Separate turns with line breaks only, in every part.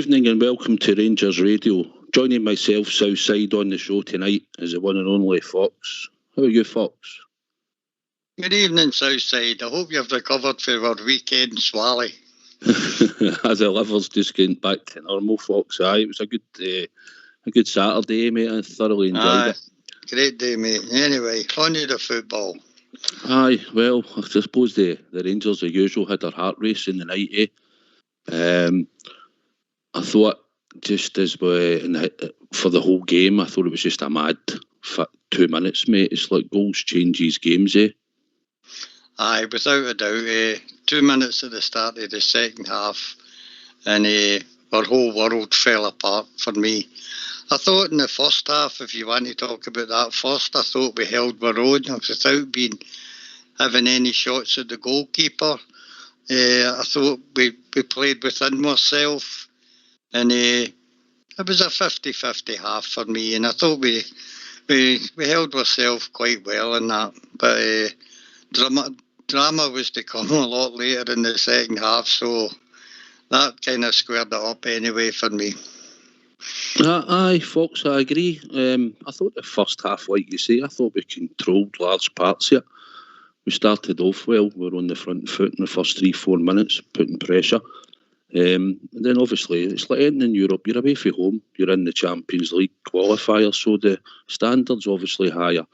evening and welcome to Rangers Radio. Joining myself, Southside, on the show tonight is the one and only Fox. How are you, Fox?
Good evening, Southside. I hope you've recovered for our weekend swally.
As the liver's just getting back to normal, Fox. Aye, it was a good Saturday, mate. I thoroughly enjoyed it.
Great day, mate. Anyway, on to the football.
Aye, well, I suppose the Rangers, as usual, had their heart race in the night, I thought just as well, for the whole game, I thought it was just a mad 2 minutes, mate. It's like goals changes games,
Aye, without a doubt. 2 minutes at the start of the second half, and our whole world fell apart for me. I thought in the first half, if you want to talk about that first, I thought we held our own without having any shots at the goalkeeper. I thought we played within ourselves, and it was a 50-50 half for me, and I thought we held ourselves quite well in that. But drama was to come a lot later in the second half, so that kind of squared it up anyway for me.
Aye, Fox, I agree. I thought the first half, like you say, I thought we controlled large parts of it. We started off well. We were on the front foot in the first 3-4 minutes, putting pressure. And then obviously, it's like anything in Europe. You're away from home. You're in the Champions League qualifier, so the standard's obviously higher.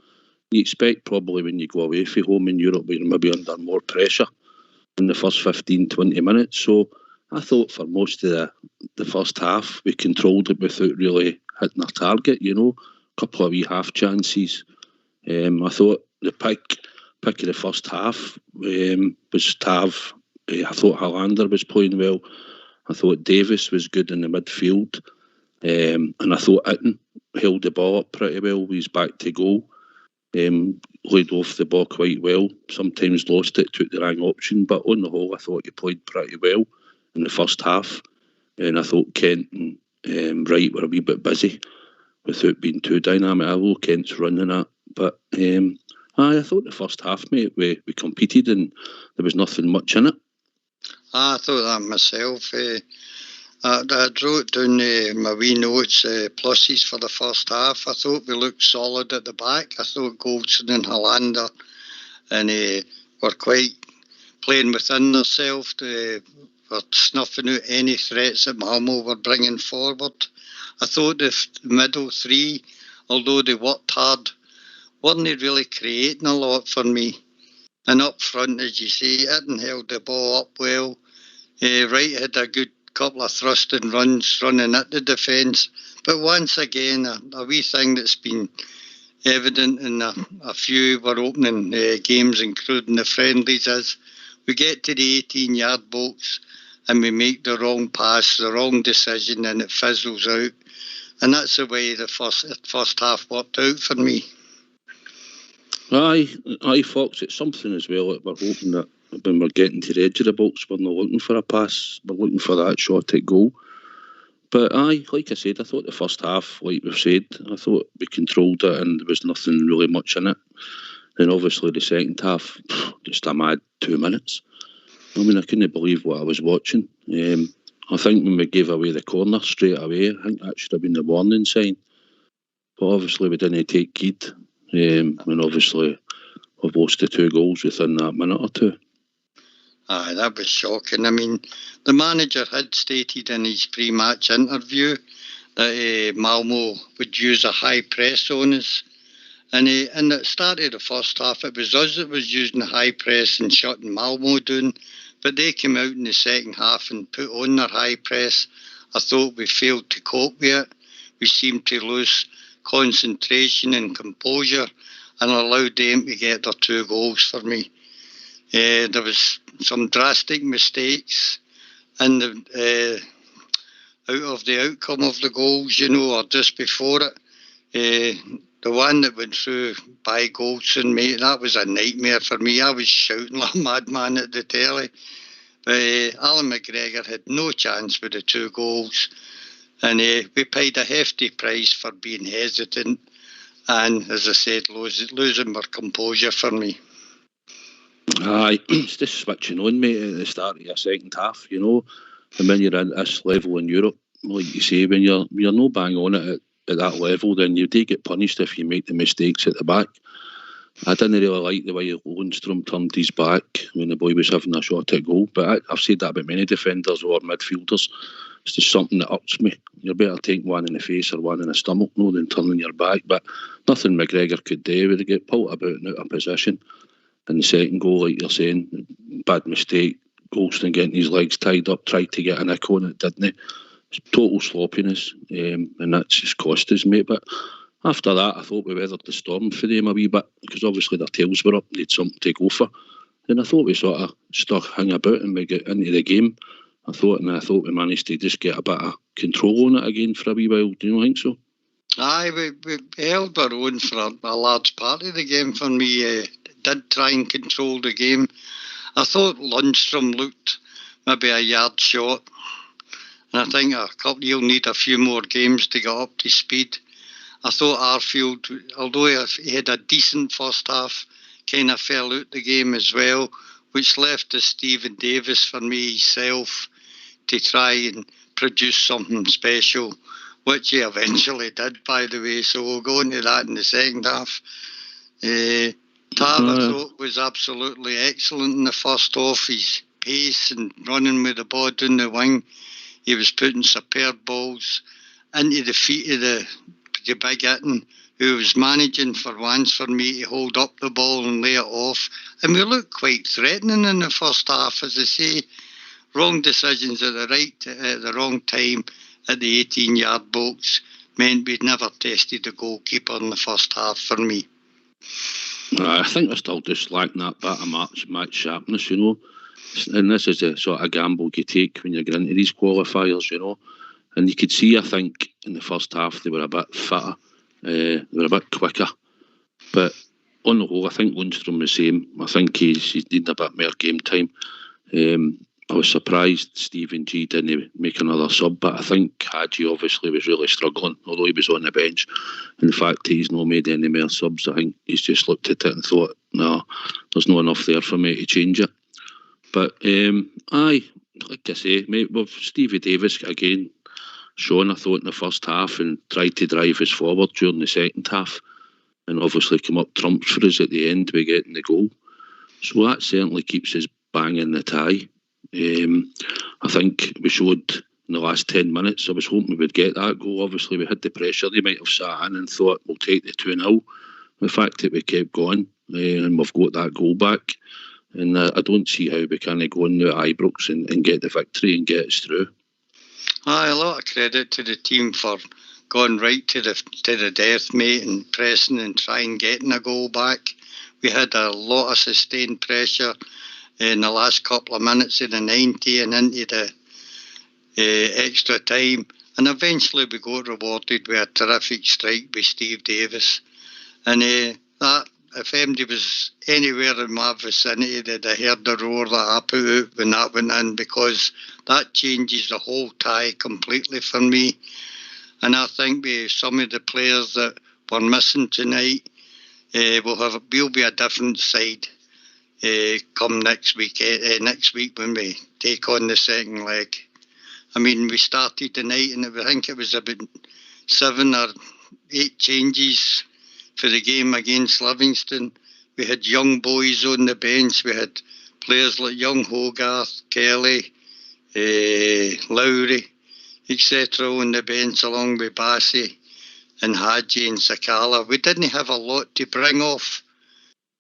You expect probably when you go away from home in Europe, you're maybe under more pressure in the first 15-20 minutes. So I thought for most of the first half, we controlled it without really hitting our target, a couple of wee half chances. I thought the pick of the first half was Tav. I thought Hollander was playing well. I thought Davis was good in the midfield. And I thought Itten held the ball up pretty well. He's back to goal. Laid off the ball quite well. Sometimes lost it, took the wrong option. But on the whole, I thought he played pretty well in the first half. And I thought Kent and Wright were a wee bit busy without being too dynamic. Although Kent's running that. But I thought the first half, mate, we competed and there was nothing much in it.
I thought that myself. I wrote down my wee notes, pluses for the first half. I thought we looked solid at the back. I thought Goldson and Hollander and were quite playing within themselves. Were snuffing out any threats that Malmo were bringing forward. I thought the middle three, although they worked hard, weren't really creating a lot for me. And up front, as you say, Itten held the ball up well. Wright had a good couple of thrusting runs running at the defence. But once again, a wee thing that's been evident in a few of our opening games, including the friendlies, is we get to the 18-yard box and we make the wrong pass, the wrong decision, and it fizzles out. And that's the way the first half worked out for me.
Aye, Fox, it's something as well that we're hoping that when we're getting to the edge of the box, we're not looking for a pass, we're looking for that shot at goal. But aye, like I said, I thought the first half, like we've said, I thought we controlled it and there was nothing really much in it. Then obviously the second half, just a mad 2 minutes. I mean, I couldn't believe what I was watching. I think when we gave away the corner straight away, I think that should have been the warning sign. But obviously we didn't take heed. And obviously we've lost the 2 goals within that minute or two.
Aye, that was shocking. I mean, the manager had stated in his pre-match interview that Malmo would use a high press on us. And at the start of the first half, it was us that was using the high press and shutting Malmo down. But they came out in the second half and put on their high press. I thought we failed to cope with it. We seemed to lose concentration and composure and allowed them to get their 2 goals for me. There was some drastic mistakes in out of the outcome of the goals, or just before it. The one that went through by Goldson, mate, that was a nightmare for me. I was shouting like a madman at the telly. But Alan McGregor had no chance with the 2 goals. And we paid a hefty price for being hesitant. And as I said, losing our composure for me.
Aye, it's just switching on, mate, at the start of your second half, And when you're at this level in Europe, like you say, when you're no bang on it at that level, then you do get punished if you make the mistakes at the back. I didn't really like the way Lundstrom turned his back when the boy was having a shot at goal, but I've said that about many defenders or midfielders. It's just something that irks me. You're better take one in the face or one in the stomach, no, than turning your back. But nothing McGregor could do. Would get pulled about and out of position. And the second goal, like you're saying, bad mistake. Goldstein getting his legs tied up, tried to get a nick on it, didn't he? It's total sloppiness, and that's just cost us, mate. But after that, I thought we weathered the storm for them a wee bit, because obviously their tails were up, they had something to go for. And I thought we sort of stuck hang about and we got into the game. I thought we managed to just get a bit of control on it again for a wee while. Do you not think so?
Aye, we held our own for a large part of the game. For me, did try and control the game. I thought Lundstrom looked maybe a yard short. And I think he'll need a few more games to get up to speed. I thought Arfield, although he had a decent first half, kind of fell out the game as well, which left to Stephen Davis, for me, himself, to try and produce something special, which he eventually did, by the way. So we'll go into that in the second half. Tar, I thought, was absolutely excellent in the first half. His pace and running with the ball down the wing. He was putting superb balls into the feet of the big hitting, who was managing for once for me to hold up the ball and lay it off. And we looked quite threatening in the first half, as I say. Wrong decisions at the wrong time at the 18-yard box meant we'd never tested the goalkeeper in the first half for me.
I think we're still just lacking that bit of match sharpness, you know. And this is the sort of gamble you take when you get into these qualifiers, you know. And you could see, I think, in the first half they were a bit fitter, they were a bit quicker. But on the whole, I think Lundstrom the same. I think he's needing a bit more game time. I was surprised Stephen G didn't make another sub, but I think Hadji obviously was really struggling, although he was on the bench. In fact, he's not made any more subs. I think he's just looked at it and thought, no, there's not enough there for me to change it. But like I say, mate, with Stevie Davis again, Sean, I thought in the first half, and tried to drive us forward during the second half, and obviously come up trumps for us at the end by getting the goal. So that certainly keeps us banging the tie. I think we showed in the last 10 minutes, I was hoping we would get that goal. Obviously we had the pressure, they might have sat in and thought we'll take the 2-0. The fact that we kept going and we've got that goal back, and I don't see how we can go in now at Ibrox and get the victory and get us through.
Aye, a lot of credit to the team for going right to the death, mate, and pressing and trying getting a goal back. We had a lot of sustained pressure in the last couple of minutes of the 90 and into the extra time. And eventually we got rewarded with a terrific strike by Steve Davis. And that, if anybody was anywhere in my vicinity, they'd have heard the roar that I put out when that went in, because that changes the whole tie completely for me. And I think with some of the players that were missing tonight, we'll be a different side come next week when we take on the second leg. I mean, we started tonight and I think it was about 7 or 8 changes for the game against Livingston. We had young boys on the bench. We had players like young Hogarth, Kelly, Lowry, etc. on the bench, along with Bassey and Hadji and Sakala. We didn't have a lot to bring off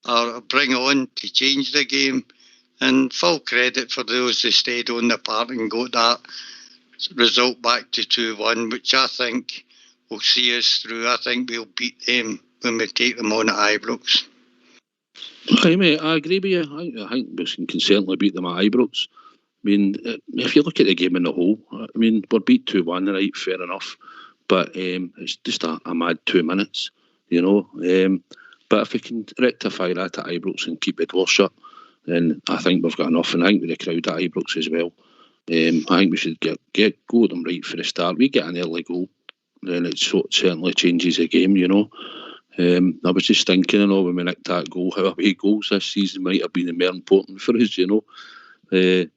or bring on to change the game. And full credit for those who stayed on the park and got that result back to 2-1, which I think will see us through. I think we'll beat them when we take them on at Ibrox.
Hi, mate, I agree with you. I think we can certainly beat them at Ibrox. I mean, if you look at the game in the whole, I mean, we're beat 2-1, right, fair enough. But it's just a mad 2 minutes, you know. But if we can rectify that at Ibrox and keep the door shut, then I think we've got enough. And I think with the crowd at Ibrox as well, I think we should go at them right for the start. We get an early goal, then it certainly changes the game, you know. I was just thinking, when we nicked that goal, how away goals this season might have been more important for us, you know.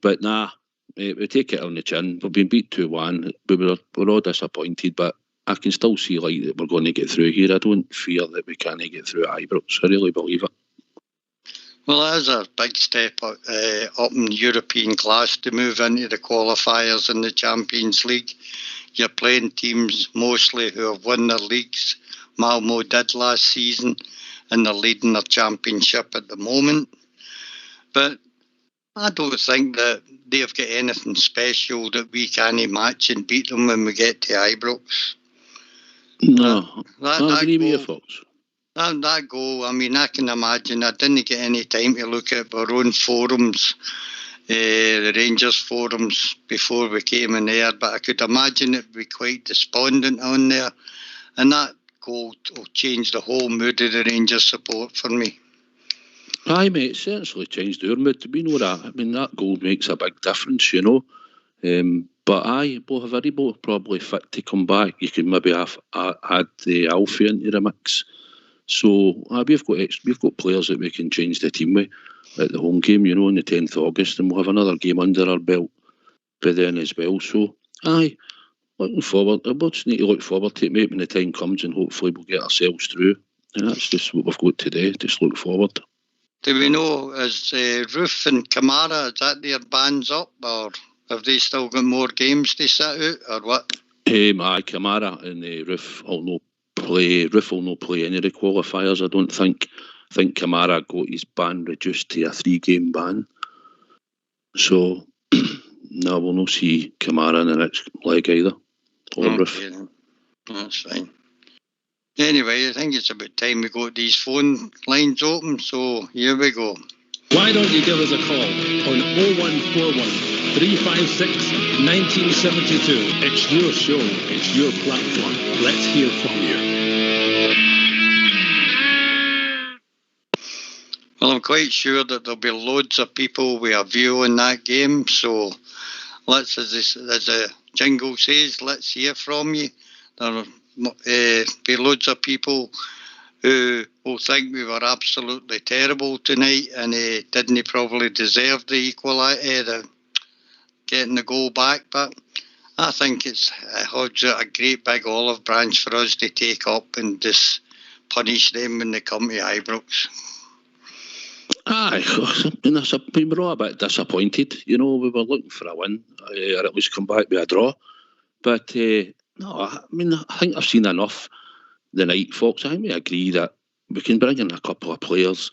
But nah, we take it on the chin. We've been beat 2-1. We're all disappointed, but I can still see like that we're going to get through here. I don't fear that we can't get through at Ibrox. I really believe it.
Well, that is a big step up in European class to move into the qualifiers in the Champions League. You're playing teams mostly who have won their leagues. Malmo did last season, and they're leading their championship at the moment. But I don't think that they've got anything special that we can't match and beat them when we get to Ibrox.
No, I agree with you, folks.
That goal, I mean, I can imagine. I didn't get any time to look at our own forums, the Rangers forums, before we came in there, but I could imagine it would be quite despondent on there. And that goal will change the whole mood of the Rangers support for me.
Aye, mate, it's certainly changed our mood. We know that. I mean, that goal makes a big difference, you know. But aye, both are both probably fit to come back. You could maybe have add the Alfie into the mix. So we've got players that we can change the team with at the home game, you know, on the 10th of August, and we'll have another game under our belt by then as well. So aye, looking forward. We'll just need to look forward to it, mate, when the time comes, and hopefully we'll get ourselves through. And that's just what we've got today. Just look forward.
Do we know, is Roof and Kamara, is that their bans up, or have they still got more games to sit out, or what?
Aye, Kamara and Roof will not play. Roof will not play any of the qualifiers, I don't think. I think Kamara got his ban reduced to a 3-game ban. So, no, we'll not see Kamara in the next leg either. Or Roof.
Then. That's fine. Anyway, I think it's about time we got these phone lines open, so here we go.
Why don't you give us a call on 0141 356 1972. It's your show, it's your platform. Let's hear from you.
Well, I'm quite sure that there'll be loads of people with a view on that game, so let's, as the jingle says, let's hear from you. There'll be loads of people who will think we were absolutely terrible tonight and didn't probably deserve the getting the goal back. But I think it holds out a great big olive branch for us to take up and just punish them when they come to Ibrox.
Aye, I mean, we're all a bit disappointed. You know, we were looking for a win, or at least come back with a draw. But no, I mean, I think I've seen enough the night, folks. I think we agree that we can bring in a couple of players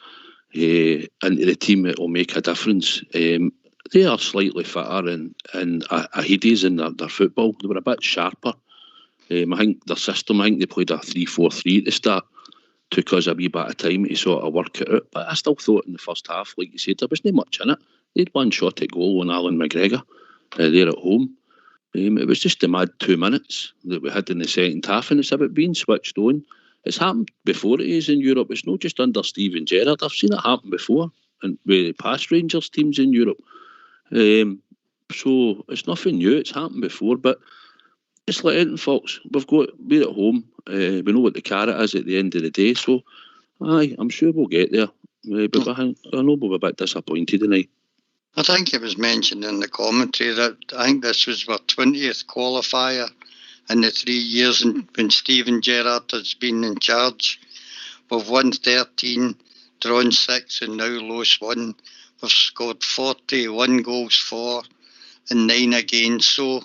into the team that will make a difference. They are slightly fitter and Hades in their football. They were a bit sharper. I think their system, I think they played a 3-4-3 at the start. Took us a wee bit of time to sort of work it out. But I still thought in the first half, like you said, there wasn't much in it. They had one shot at goal on Alan McGregor there at home. It was just a mad 2 minutes that we had in the second half, and it's about being switched on. It's happened before, it is in Europe. It's not just under Steven Gerrard. I've seen it happen before and with past Rangers teams in Europe. So it's nothing new. It's happened before, but it's like anything, folks. We're at home. We know what the carrot is at the end of the day. So, aye, I'm sure we'll get there. But I know we'll be a bit disappointed tonight.
I think it was mentioned in the commentary that I think this was our 20th qualifier in the 3 years when Steven Gerrard has been in charge. We've won 13, drawn 6 and now lost 1. We've scored 41 goals for and 9 against. So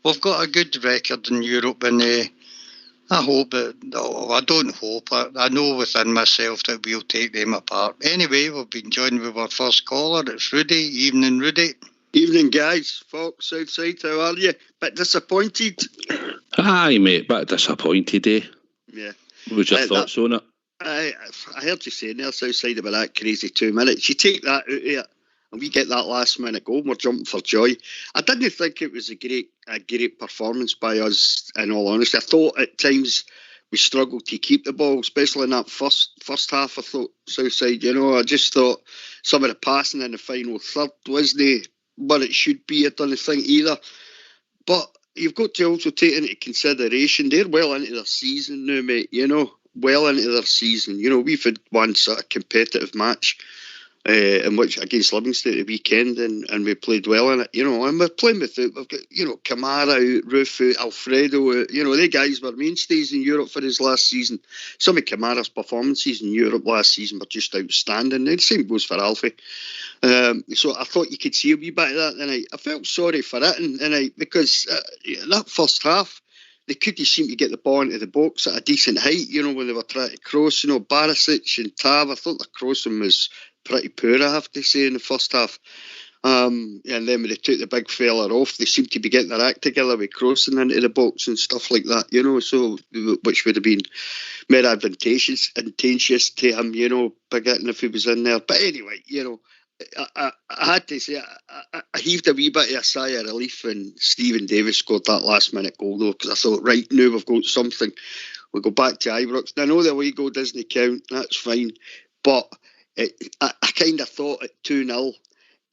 we've got a good record in Europe, and I hope that, I don't hope, I know within myself that we'll take them apart. Anyway, we've been joined with our first caller. It's Rudy. Evening, Rudy.
Evening, guys. Fox, Southside, how are you? Bit disappointed?
Aye, mate, bit disappointed, eh?
Yeah.
What was your thoughts on it?
I heard you saying there, Southside, about that crazy 2 minutes. You take that out of it, and we get that last minute goal, and we're jumping for joy. I didn't think it was a great performance by us, in all honesty. I thought at times we struggled to keep the ball, especially in that first half. I thought, Southside, I just thought some of the passing in the final third wasn't what it should be. I don't think either. But you've got to also take into consideration they're well into their season now, mate, well into their season. We've had one sort of competitive match in which against Livingston at the weekend, and we played well in it, and we're playing with it. We've got, Kamara out, Roof out, Alfredo out, they guys were mainstays in Europe for his last season. Some of Kamara's performances in Europe last season were just outstanding. The same goes for Alfie. So I thought you could see a wee bit of that tonight. I felt sorry for it tonight because that first half, they couldn't seem to get the ball into the box at a decent height, when they were trying to cross. Barisic and Tav, I thought the crossing was pretty poor, I have to say, in the first half. And then when they took the big fella off, they seemed to be getting their act together with crossing into the box and stuff like that, so which would have been more advantageous to him, Bigetting if he was in there. But anyway, I had to say, I heaved a wee bit of a sigh of relief when Stephen Davis scored that last minute goal, though, because I thought, right, now we've got something. We go back to Ibrox. And I know the away goal doesn't count, that's fine. But I kind of thought at 2-0,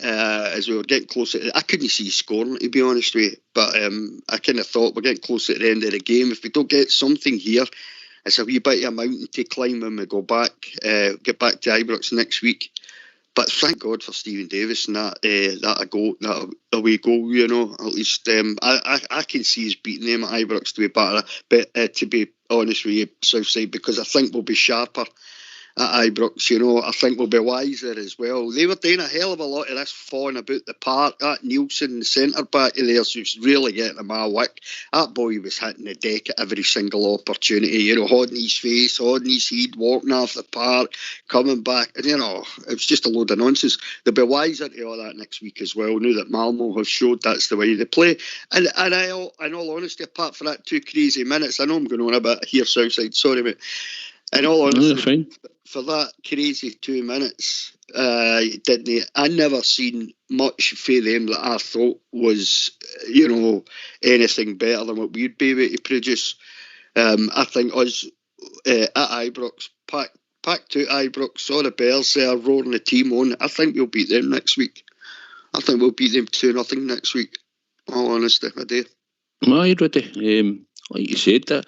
as we were getting closer, I couldn't see scoring, to be honest with you. But I kind of thought we're getting close at the end of the game. If we don't get something here, it's a wee bit of a mountain to climb when we go back, get back to Ibrox next week. But thank God for Stephen Davis and that away goal, at least I can see us beating them at Ibrox to be better. But to be honest with you, Southside, because I think we'll be sharper at Ibrox, I think we'll be wiser as well. They were doing a hell of a lot of this fawing about the park. That Nielsen, the centre-back of theirs, was really getting them a wick. That boy was hitting the deck at every single opportunity, holding his face, holding his head, walking off the park, coming back. And, it was just a load of nonsense. They'll be wiser to all that next week as well, now that Malmo have showed that's the way they play. And in all honesty, apart from that 2 crazy minutes, I know I'm going on a bit here, Southside, sorry, mate. In all honesty, for that crazy 2 minutes, I never seen much for them that I thought was, anything better than what we'd be able to produce. I think us at Ibrox, packed to Ibrox, saw the Bears there roaring the team on. I think we'll beat them next week. I think we'll beat them 2-0 next week. All honesty, I do.
Aye, Rudy. Like you said, there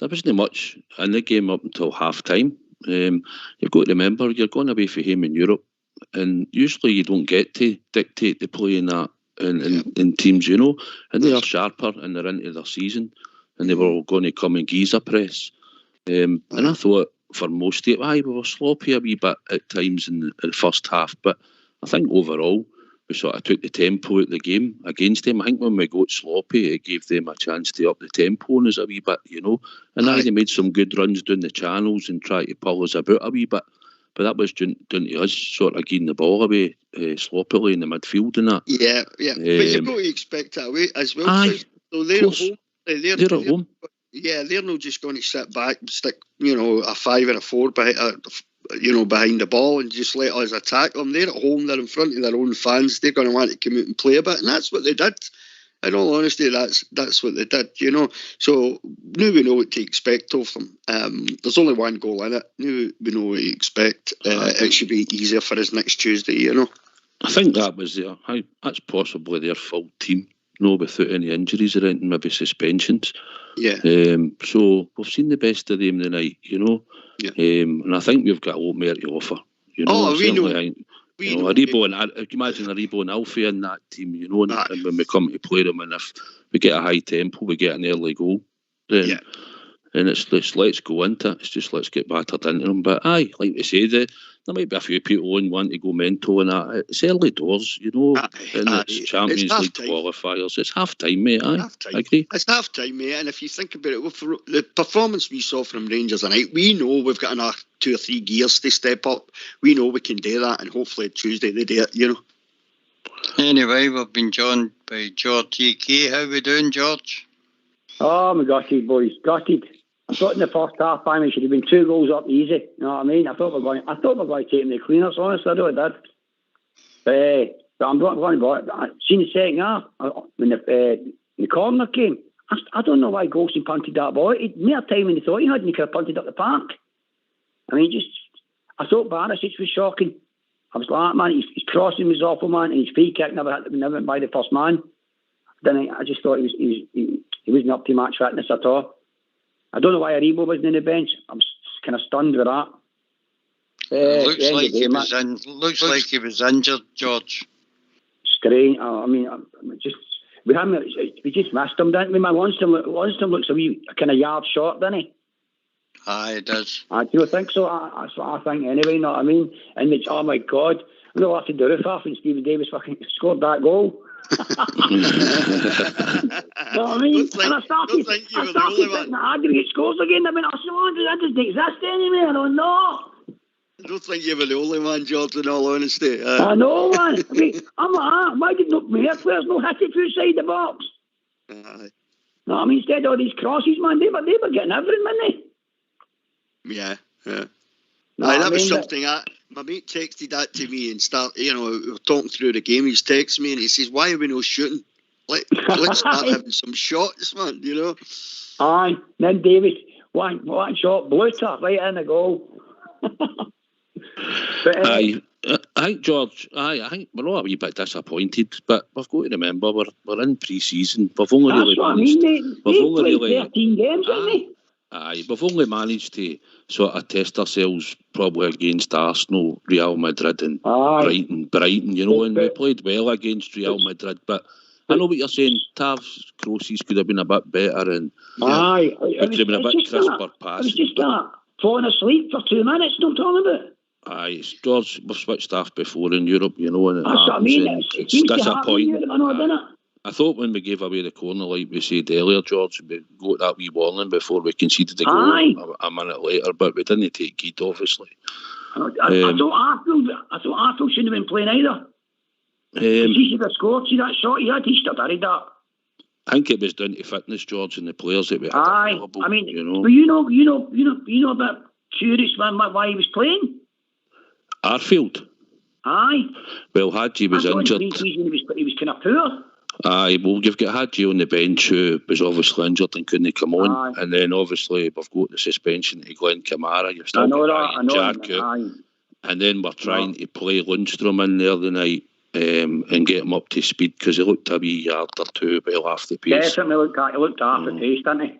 wasn't much in the game up until half time. You've got to remember, you're going away for him in Europe, and usually you don't get to dictate the play in that in teams, and they are sharper and they're into their season, and they were all going to come and geese a press. And I thought for most of it, we were sloppy a wee bit at times in the first half, but I think overall we sort of took the tempo out of the game against them. I think when we got sloppy, it gave them a chance to up the tempo on us a wee bit, And they made some good runs down the channels and tried to pull us about a wee bit. But that was down to us sort of getting the ball away sloppily in the midfield and that.
Yeah. But you've got to expect that away as well.
Aye,
so they're at home. They're
at home.
Yeah, they're not just going to sit back and stick, a 5 or a 4 behind the ball and just let us attack them. They're at home, they're in front of their own fans, they're going to want to come out and play a bit, and that's what they did. In all honesty, that's what they did, So now we know what to expect of them. There's only 1 goal in it. Now we know what to expect. It should be easier for us next Tuesday,
I think that's possibly their full team, without any injuries or anything, maybe suspensions.
Yeah.
So we've seen the best of them tonight,
Yeah.
And I think we've got a lot more to offer.
We know.
Aribo and you imagine Aribo and Alfie in that team, and when we come to play them, and if we get a high tempo, we get an early goal, then and it's let's go into it. It's just let's get battered into them. But like we say, there might be a few people who want to go mental and that. It's early doors, and it's Champions League qualifiers. It's half time, mate. I agree.
It's half time, mate. And if you think about it, the performance we saw from Rangers tonight, we know we've got another 2 or 3 gears to step up. We know we can do that, and hopefully Tuesday they do it.
Anyway, we've been joined by George E.K. How we doing, George?
Oh my gutted, boys, gutted. I thought in the first half, it should have been 2 goals up easy. You know what I mean? I thought we were going to take them the cleaners. Honestly, I really did. But I'm not going to. I seen the second half when the corner came. I don't know why Golson punted that ball. He more time than he thought he had, and he could have punted up the park. I thought Barisic was shocking. I was like, man, his crossing was awful, man, and his free kick never went by the first man. Then I just thought he wasn't up to match fitness at all. I don't know why Aribo wasn't in the bench. I'm kind of stunned with that.
Looks like he was looks like he was injured, George.
Strange. I mean, we just missed him, didn't we? Man, Lundstrom looks a wee kind of yard short, doesn't he?
Aye, it does.
I do think so. That's what I think anyway. You know what I mean? And it's, oh my God, I'm not laughing the roof off when Stephen Davis fucking scored that goal. You know what I mean? And I started thinking the aggregate scores again. I mean, I said, that doesn't exist anyway. I don't know.
I don't think you were the only one, George, in all honesty.
I know, man. I mean, I'm like, why did no players no hit it through side the box?
Aye.
No, I mean, instead of all these crosses, man, they were getting everything, weren't they?
Yeah.
No,
That was something my mate texted that to me and we were talking through the game. He's texted me and he says, "Why are we not shooting? Let's start having some shots, man, you know."
Aye. Then Davis, one shot, blew her right in the goal. But,
I think, George, I think we're all a wee bit disappointed, but we've got to remember we're in pre-season. We've only
that's
really
what
managed.
I mean. They played 13 games, didn't they?
Aye, we've only managed to sort of test ourselves probably against Arsenal, Real Madrid and Brighton, you know, and we played well against Real Madrid, but I know what you're saying. Tav's crosses could have been a bit better and could have been a bit crisper passes.
I was just falling asleep for 2 minutes, no talking about it.
Aye, George, we've switched off before in Europe, you know, and
that's what I mean.
It's disappointing.
Doesn't it?
I thought when we gave away the corner, like we said earlier, George, we got that wee warning before we conceded the goal a minute later, but we didn't take heed, obviously.
I thought Arthur shouldn't have been playing either. He should have scored. See that shot he had? He should have done that.
I think it was down to fitness, George, and the players that we had available.
I mean,
you know.
But you know about curious why he was playing.
Arfield.
Aye.
Well, Hadji was injured.
He was kind of poor.
Aye, well, you've got Hadji on the bench who was obviously injured and couldn't come on.
Aye.
And then obviously we've got the suspension to Glenn Kamara. You've still got Jack out. And then we're trying to play Lundstrom in there the night and get him up to speed because he looked a wee yard or two well off the pace.
Definitely looked half the pace, didn't he?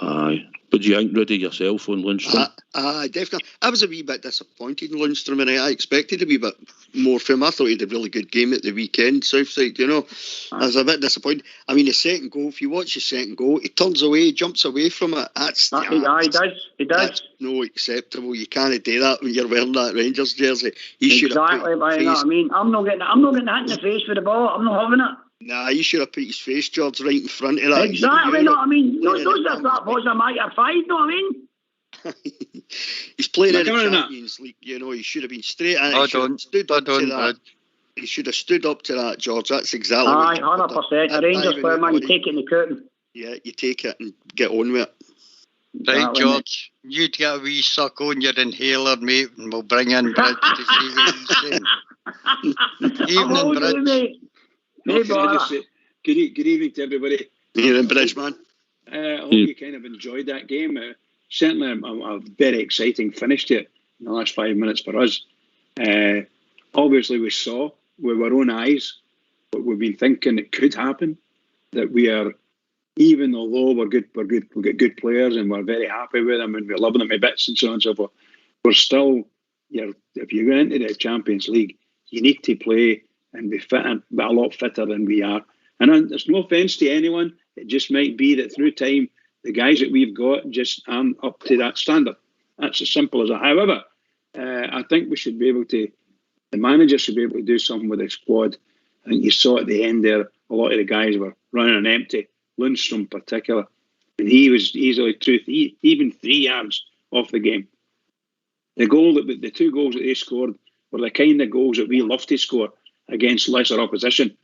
Aye. But do you think, Rudy, yourself on Lundstrom?
Definitely. I was a wee bit disappointed in Lundstrom and I expected a wee bit more from him. I thought he had a really good game at the weekend, Southside, you know. I was a bit disappointed. I mean, the second goal, if you watch the second goal, he turns away, jumps away from it. He does. That's no acceptable. You can't do that when you're wearing that Rangers jersey.
Exactly, but you know what I mean? I'm not getting hit in the face with the ball. I'm not having it.
Nah, you should have put his face, George, right in front of that.
Exactly, you know what I mean? Those that was a might have five, you know what I mean?
He's playing in the Champions League, you know, he should have been straight in. He should have stood up to that, George. That's exactly what
100%. A Rangers player, man, you take it in the curtain.
Yeah, you take it and get on with it.
Right, George, you get a wee suck on your inhaler, mate, and we'll bring in Bridge to see what he's saying. Evening, Bridge.
Good evening to everybody.
You're in Bridge, man.
I hope you kind of enjoyed that game. Certainly a very exciting finish to it in the last 5 minutes for us. Obviously, we saw with our own eyes what we've been thinking it could happen, that we are, even although we've got good players and we're very happy with them and we're loving them to bits and so on and so forth, we're still, if you go into the Champions League, you need to play and be fit, a lot fitter than we are. And there's no offence to anyone. It just might be that through time, the guys that we've got just aren't up to that standard. That's as simple as that. However, I think we should be able to, the manager should be able to do something with the squad. I think you saw at the end there, a lot of the guys were running on empty, Lundstrom in particular. And he was easily even 3 yards off the game. The two goals that they scored were the kind of goals that we love to score against lesser opposition,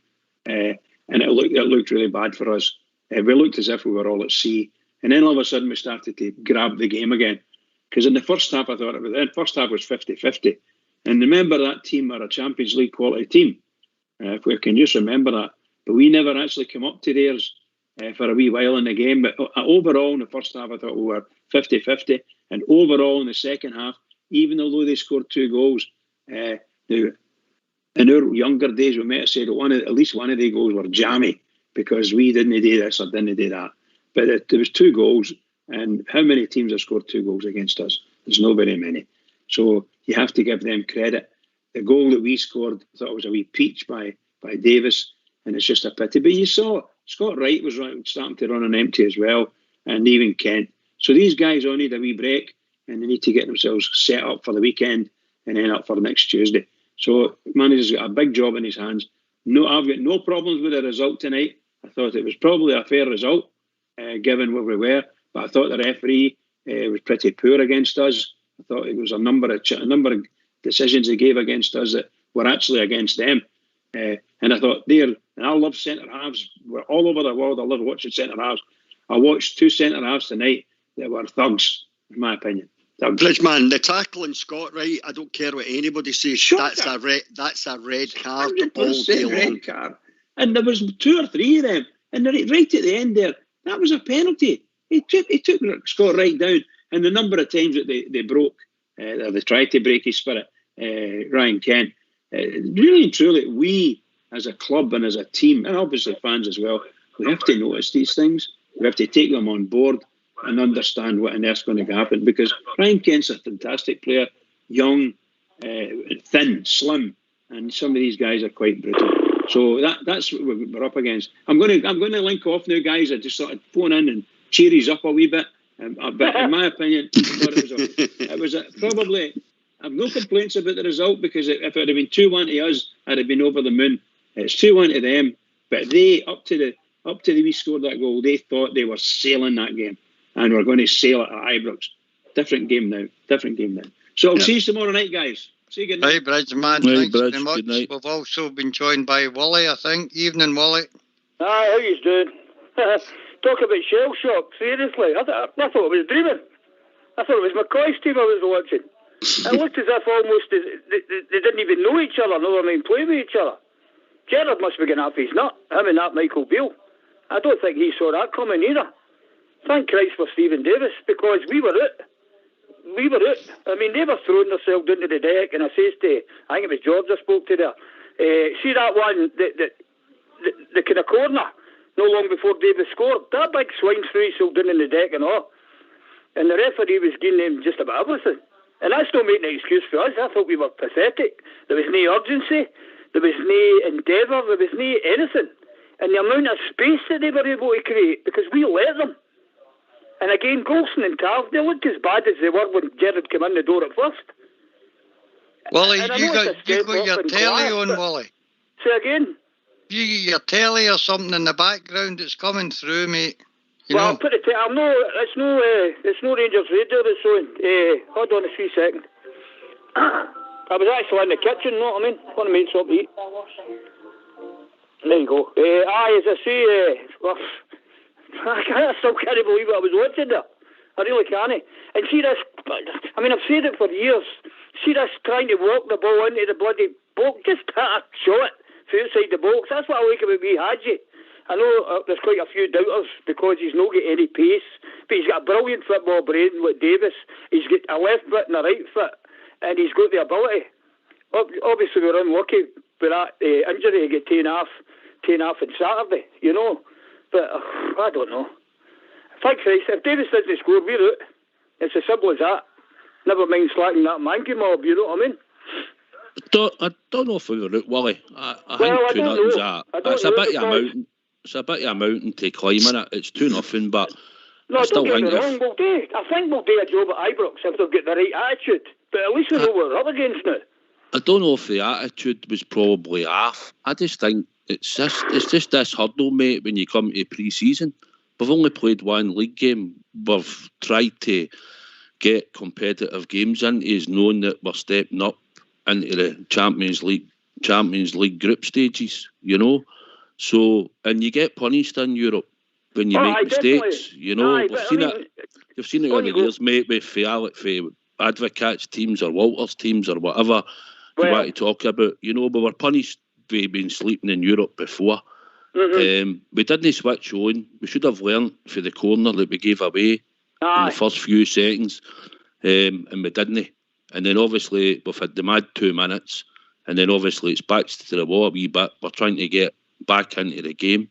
and it looked really bad for us. We looked as if we were all at sea, and then all of a sudden we started to grab the game again. Because in the first half, I thought the first half was 50-50, and remember that team are a Champions League quality team. If we can just remember that, but we never actually came up to theirs for a wee while in the game. But overall, in the first half, I thought we were 50-50, and overall in the second half, even although they scored 2 goals, in our younger days, we might have said at least one of the goals were jammy because we didn't do this or didn't do that. But there was 2 goals, and how many teams have scored 2 goals against us? There's not very many. So you have to give them credit. The goal that we scored, I thought it was a wee peach by Davis, and it's just a pity. But you saw Scott Wright was starting to run on empty as well, and even Kent. So these guys all need a wee break, and they need to get themselves set up for the weekend and then up for next Tuesday. So manager's got a big job in his hands. No, I've got no problems with the result tonight. I thought it was probably a fair result, given where we were. But I thought the referee was pretty poor against us. I thought it was a number of decisions they gave against us that were actually against them. And I thought, and I love centre halves. We're all over the world. I love watching centre halves. I watched 2 centre halves tonight that were thugs, in my opinion.
Bridgeman, the tackling Scott Wright, I don't care what anybody says. That's a red card all day long.
Red card. And there was 2 or 3 of them. And right at the end there, that was a penalty. He took Scott Wright down. And the number of times that they broke, or they tried to break his spirit, Ryan Kent. Really and truly, we as a club and as a team, and obviously fans as well, we have to notice these things. We have to take them on board and understand what on earth's going to happen, because Ryan Kent's a fantastic player, young, thin, slim, and some of these guys are quite brutal. So that's what we're up against. I'm going to link off now, guys. I just sort of phone in and cheer us up a wee bit. But in my opinion, it was probably. I've no complaints about the result, because if it had been 2-1 to us, I'd have been over the moon. It's 2-1 to them, but they up to the we scored that goal, they thought they were sailing that game, and we're going to sail it at Ibrox. Different game now. So I'll see you tomorrow night, guys. See you good night.
Hey, Bridgeman, thanks very much. We've also been joined by Wally, I think. Evening, Wally.
Hi, how you doing? Talk about shell shock, seriously. I thought I was dreaming. I thought it was McCoy's team I was watching. It looked as if almost they didn't even know each other, never mind play with each other. Gerrard must be getting off his nut, him and that Michael Beale. I don't think he saw that coming either. Thank Christ for Stephen Davis, because we were out. I mean, they were throwing themselves into the deck, and I says to, I think it was George I spoke to there, see that one, the kind of corner, no long before Davis scored, that big swing threw himself down in the deck and all. And the referee was giving them just about everything. And that's not making an excuse for us. I thought we were pathetic. There was no urgency. There was no endeavour. There was no anything. And the amount of space that they were able to create, because we let them. And again, Golson and Tav, they looked as bad as they were when Gerrard came in the door at first.
Wally, you got your telly on, Wally.
Say again?
You got your telly or something in the background that's coming through, mate.
I'll put it. It's no Rangers radio that's on. Hold on a few seconds. I was actually in the kitchen, you know what I mean? Want to make something to eat. There you go. As I say, I still can't believe what I was watching there. I really can't. And see this, I mean, I've said it for years. See this trying to walk the ball into the bloody box, just hit a shot from outside the box. That's what I like about wee Hadji. I know there's quite a few doubters because he's not got any pace, but he's got a brilliant football brain with Davis. He's got a left foot and a right foot, and he's got the ability. Obviously, we were unlucky with that injury to get taken off on Saturday, you know. But I don't know. Thank Christ, if Davis doesn't score, we're out. It's as simple as that. Never mind slacking that Mankey mob, you know what I mean?
I don't know if we were out, Wally. I think 2-0's that. It's a bit of a mountain to climb in it. It's 2-0, but
no,
I still
don't get
think
me wrong. I think we'll do a job at Ibrox if they've got the right attitude. But at least we know what we're up against now.
I don't know if the attitude was probably half. I just think it's just this hurdle, mate, when you come to pre-season. We've only played one league game. We've tried to get competitive games into us, knowing that we're stepping up into the Champions League group stages, you know. So, and you get punished in Europe when you make mistakes, you know. You've seen it over the years, mate, with Advocates teams or Walters teams or whatever you want to talk about. You know, we were punished for being sleeping in Europe before. Mm-hmm. We didn't switch on. We should have learned for the corner that we gave away in the first few seconds, and we didn't. And then obviously we've had the mad 2 minutes, and then obviously it's back to the wall a wee bit. We're trying to get back into the game.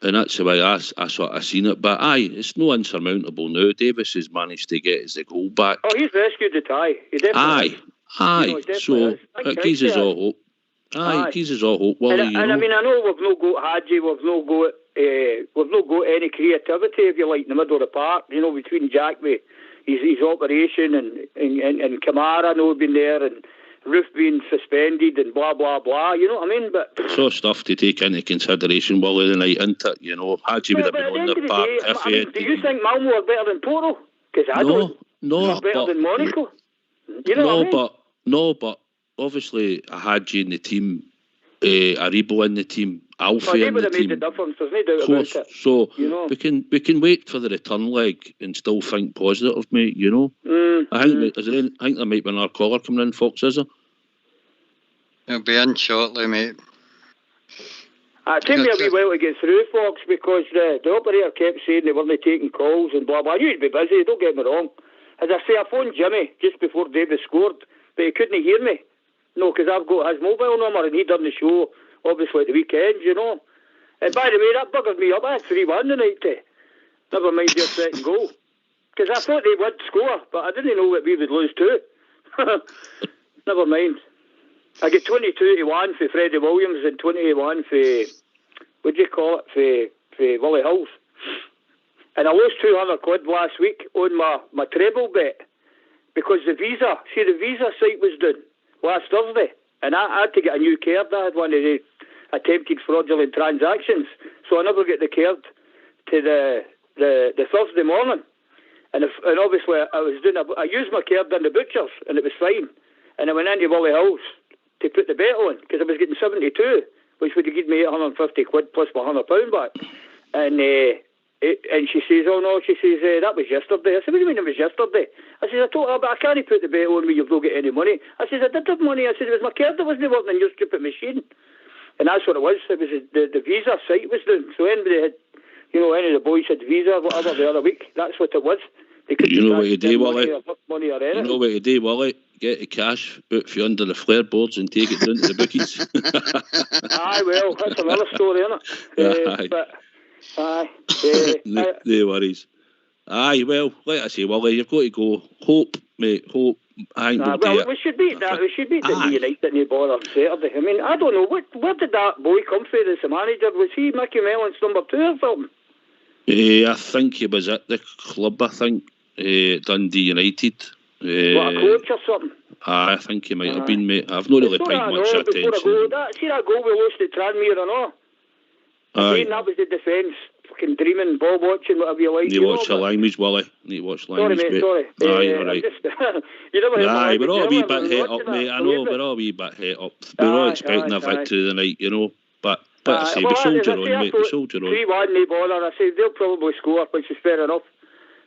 And that's the way I sort of seen it. But aye, it's no insurmountable now. Davis has managed to get his goal back.
Oh, he's rescued the tie. He definitely
Aye.
You know, he definitely
So
is.
it gives us all hope. Aye, it gives us all hope, Wally.
And I mean, I know we've no got Hadji, we've no got any creativity, if you like, in the middle of the park. You know, between Jack with his operation and Kamara, no been there, and Roof being suspended and blah blah blah. You know what I mean? But
it's all stuff to take into consideration, Wally, the night, isn't it? You know, Hadji would have been on the park if he had.
Do you think Malmo are better than Porto? Because I don't.
No,
better than Monaco. You know what I mean?
But obviously a Hadji in the team, Aribo in the team, Alfie in the team.
Made the difference. There's no doubt about it.
So
you know?
we can wait for the return leg and still think positive, mate. You know, I think there might be another caller coming in, Fox. Is there?
He'll be in shortly, mate.
It took me a wee while to get through, Fox, because the operator kept saying they weren't taking calls and blah blah. I knew he'd be busy. Don't get me wrong. As I say, I phoned Jimmy just before Davis scored, but he couldn't hear me. No, because I've got his mobile number and he done the show, obviously, at the weekend, you know. And by the way, that buggered me up. I had 3-1 tonight, never mind their second goal. Because I thought they would score, but I didn't know that we would lose too. Never mind. I get 22-1 for Freddie Williams and 21 for, what do you call it, for Willie Hills. And I lost 200 quid last week on my treble bet because the visa site was down last Thursday, and I had to get a new card. I had one of the attempted fraudulent transactions, so I never get the card to the Thursday morning. And obviously I used my card in the butcher's, and it was fine. And I went into Willie Hills to put the bet on because I was getting 72, which would have given me 850 quid plus my £100 back. And she says, oh no, she says, that was yesterday. I said, what do you mean it was yesterday? I said, I told her, but I can't put the bet on when you've not got any money. I said, I did have money. I said, it was my card that wasn't working in your stupid machine. And that's what it was. It was the visa site was doing. So anybody had, any of the boys had visa or whatever the other week. That's what it was.
You know what you do, Wally?
Money or anything.
You know what you do, Wally? Get the cash out for under the flare boards and take it down to the bookies.
Aye, well, that's another story, isn't it?
No worries. Aye, well, like I say, Wally, you've got to go. Hope, mate, hope. I think
we should beat that. We should beat the United in the ball on Saturday. I mean, I don't know. Where did that boy come from as the manager? Was he Mickey Mellon's number 2 or something?
I think he was at the club, Dundee United.
What, a coach or something?
I think he might have been, mate. I've not really paid much attention.
See that goal we lost at Tranmere or not? I mean, that was the defence. Fucking dreaming, ball watching, whatever you like.
You watch the language, Wally. You watch language,
mate. Sorry.
Aye, all right.
You never
aye, we're all a wee bit het up, mate. I know, we're all a wee bit het up. We're all expecting a victory tonight, But I say, we soldier on, mate. We soldier on.
3-1, no bother. I say, they'll probably score, which is fair enough.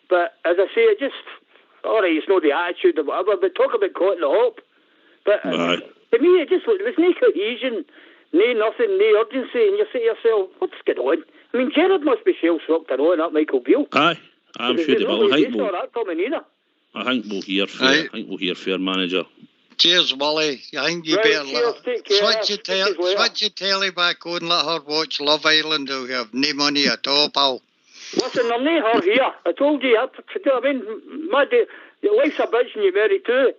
But as I say, it just... Alright, it's not the attitude or whatever, but talk about caught in the hop. But to me, it just there was no cohesion, no nothing, no urgency, and you say to yourself, what's going on? I mean, Gerrard must be shell-shocked and on that Michael Beale.
Aye, I'm sure they will. I think we'll hear fair manager.
Cheers, Wally. I think you better switch your telly back on, let her watch Love Island, or you have no money at all, pal.
Listen, there's no her here. I told you. I mean, your wife's a bitch and you're married too.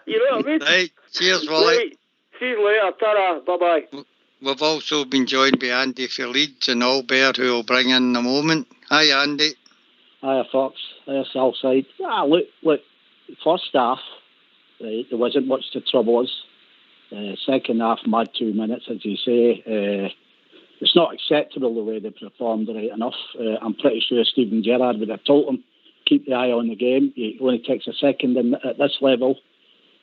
You know what I mean?
Right. Cheers, Wally.
Right. See you later. Ta-ra. Bye-bye.
We've also been joined by Andy for Leeds and Albert, who will bring in a moment. Hi, Andy.
Hiya, Fox. Hiya, Southside. Look, first half, right, there wasn't much to trouble us. Second half, mad 2 minutes, as you say. It's not acceptable the way they performed right enough. I'm pretty sure Steven Gerrard would have told them, keep the eye on the game. It only takes a second at this level,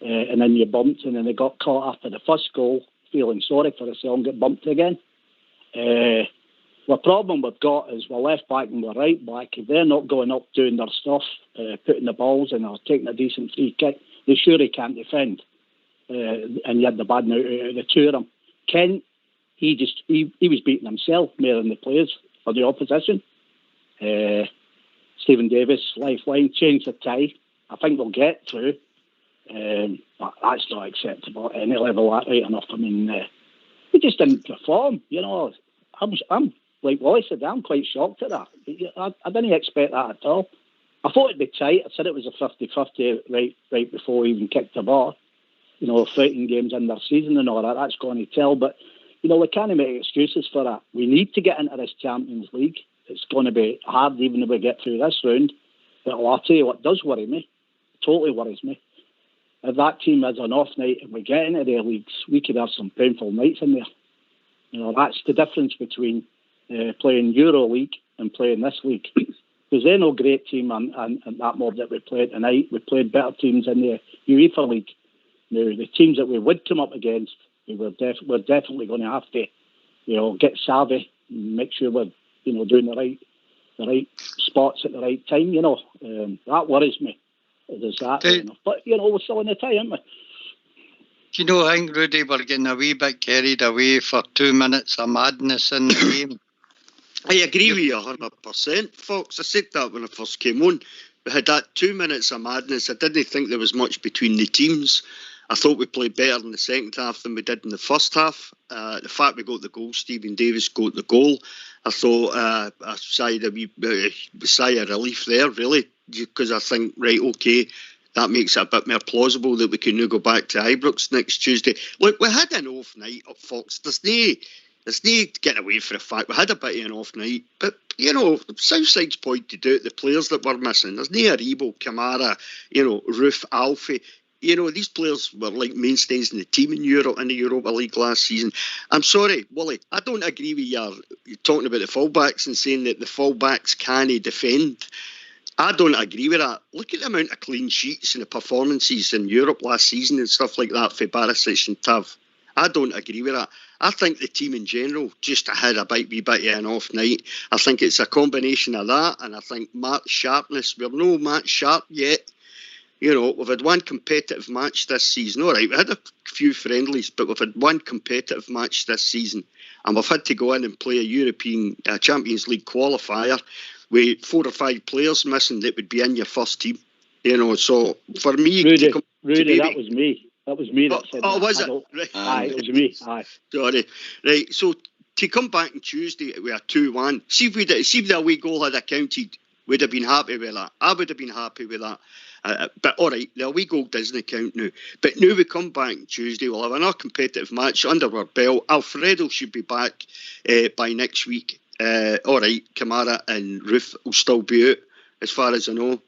and then you bumped, and then they got caught after the first goal, feeling sorry for themselves and get bumped again. The problem we've got is we're left back and we're right back. If they're not going up doing their stuff, putting the balls in or taking a decent free kick, they surely can't defend. And you had the bad note out of the two of them. Kent, he was beating himself more than the players for the opposition. Stephen Davis, lifeline, changed the tie. I think we'll get through. But that's not acceptable at any level, that right enough. I mean, we just didn't perform, I'm like Wally said, I'm quite shocked at that. I didn't expect that at all. I thought it'd be tight. I said it was a 50-50 right before we even kicked the ball. You know, fighting games in their season and all that. That's going to tell. But, you know, we can't make excuses for that. We need to get into this Champions League. It's going to be hard even if we get through this round. But I'll tell you what does worry me. Totally worries me. If that team has an off night and we get into their leagues, we could have some painful nights in there. You know, that's the difference between playing Euro League and playing this league. Because they're no great team and that mob that we played tonight. We played better teams in the UEFA League. Now, the teams that we would come up against, we're definitely going to have to, you know, get savvy, make sure we're, you know, doing the right spots at the right time. You know, that worries me. There's that, you know. But you know, we're still in the tie, aren't we?
You know, I think, Rudy, we're getting a wee bit carried away for 2 minutes of madness in the game.
I agree with you 100%, folks. I said that when I first came on. We had that 2 minutes of madness. I didn't think there was much between the teams. I thought we played better in the second half than we did in the first half. The fact we got the goal, Stephen Davis got the goal, I thought I sighed a sigh of relief there, really, because I think, right, okay, that makes it a bit more plausible that we can now go back to Ibrox next Tuesday. Look, we had an off night up, folks. There's no getting away from the fact we had a bit of an off night, but you know, Southside's pointed out the players that were missing. There's no Aribo, Kamara, you know, Roof, Alfie. You know, these players were like mainstays in the team in Europe, in the Europa League last season. I'm sorry, Wally, I don't agree with you're talking about the fullbacks and saying that the fullbacks can't defend. I don't agree with that. Look at the amount of clean sheets and the performances in Europe last season and stuff like that for Barisic and Tav. I don't agree with that. I think the team in general just had a wee bit of an off night. I think it's a combination of that, and I think match sharpness. We're no match sharp yet. You know, we've had one competitive match this season. All right, we had a few friendlies, but we've had one competitive match this season, and we've had to go in and play a European Champions League qualifier with 4 or 5 players missing that would be in your first team. You know, so for me,
Rudy, that was me. That was me that said that.
Was it? Right.
Aye, it was me. Aye.
Sorry. Right, so to come back on Tuesday with a 2-1, see if the away goal had accounted, we'd have been happy with that. I would have been happy with that. But all right, the away goal doesn't count now. But now we come back on Tuesday, we'll have another competitive match under our belt. Alfredo should be back by next week. All right, Kamara and Roof will still be out, as far as I know.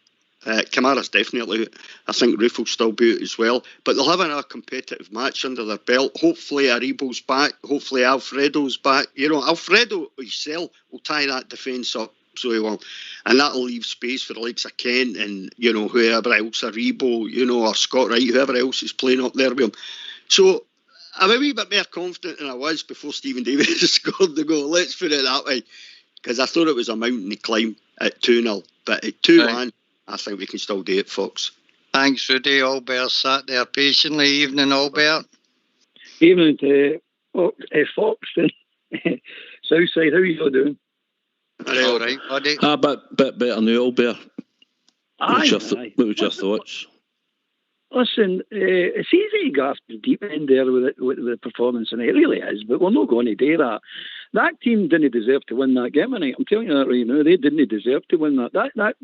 Kamara's definitely out. I think Roof will still be out as well. But they'll have another competitive match under their belt. Hopefully Aribo's back. Hopefully Alfredo's back. You know, Alfredo himself will tie that defence up so he will. And that'll leave space for the likes of Kent and, you know, whoever else, Aribo, you know, or Scott Wright, whoever else is playing up there with him. So I'm a wee bit more confident than I was before Stephen Davis scored the goal. Let's put it that way. Because I thought it was a mountain to climb at 2-0. But at 2-1, I think we can still do it, folks.
Thanks, Rudy. Albert sat there patiently. Evening, Albert.
Evening to Fox and Southside. How are you all doing?
All right, buddy.
But better now, Albert. What was your thoughts?
Listen, it's easy to go after the deep end there with the performance, and it really is, but we're not going to do that. That team didn't deserve to win that game tonight. I'm telling you that right now. They didn't deserve to win that.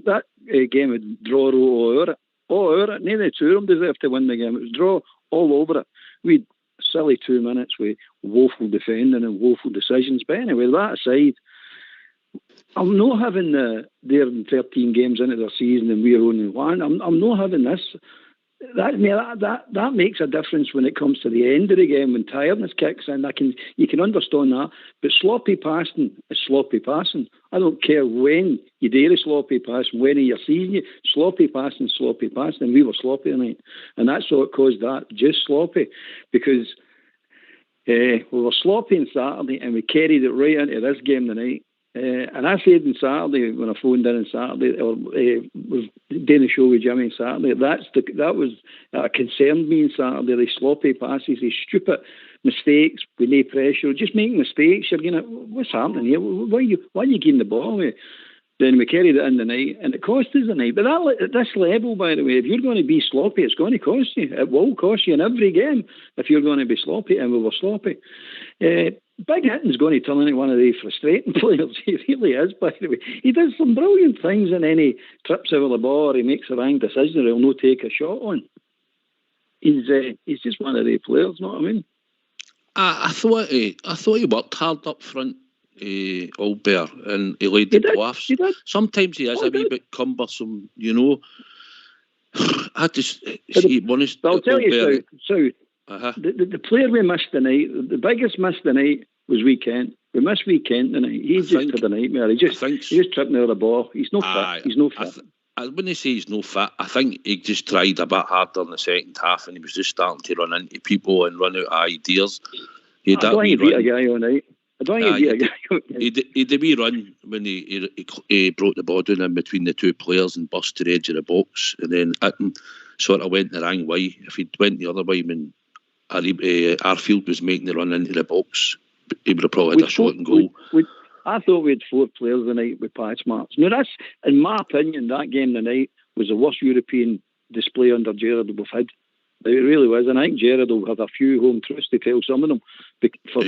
That game would draw all over it. All over it. Neither two of them deserved to win the game. It was draw all over it. We had silly 2 minutes with woeful defending and woeful decisions. But anyway, that aside, I'm not having they're 13 games into their season and we're only one. I'm not having this. That makes a difference when it comes to the end of the game when tiredness kicks in. You can understand that, but sloppy passing is sloppy passing. I don't care when you do the sloppy pass, when you're seeing sloppy passing, and we were sloppy tonight, and that's what caused that. Just sloppy, because we were sloppy on Saturday and we carried it right into this game tonight. And I said on Saturday, when I phoned in on Saturday, or was doing the show with Jimmy on Saturday, that concerned me on Saturday. The sloppy passes, the stupid mistakes with no pressure, just making mistakes. You're going, what's happening here? Why are you getting the ball away? Then we carried it in the night, and it cost us the night. But at this level, by the way, if you're going to be sloppy, it's going to cost you. It will cost you in every game if you're going to be sloppy, and we were sloppy.
Big Hitton's going to turn into one of the frustrating players. He really is, by the way. He does some brilliant things, and then he trips over the ball, or he makes the wrong decision, or he'll not take a shot on. He's just one of the players, you know what I mean?
I thought he worked hard up front, Old Bear, and he laid the bluffs. Sometimes he is a wee bit cumbersome, you know. I just see honest.
I'll tell you, South. The player we missed tonight, the biggest miss tonight was Weekend. We missed Weekend tonight. He's just had a nightmare. He just tripping over the ball. He's no fit. He's no fit.
I wouldn't say he's no fit. I think he just tried a bit harder in the second half, and he was just starting to run into people and run out of ideas. He
don't think he beat a guy all night. I don't think he beat a guy.
He did a wee run when he brought the ball down in between the two players and burst to the edge of the box, and then Itton sort of went the wrong way. If he'd went the other way when Arfield was making the run into the box, he would have probably had a shot and goal.
I thought we had 4 players tonight with patch marks. Now, that's, in my opinion, that game tonight was the worst European display under Gerrard we've had. It really was. And I think Gerrard will have a few home truths to tell some of them for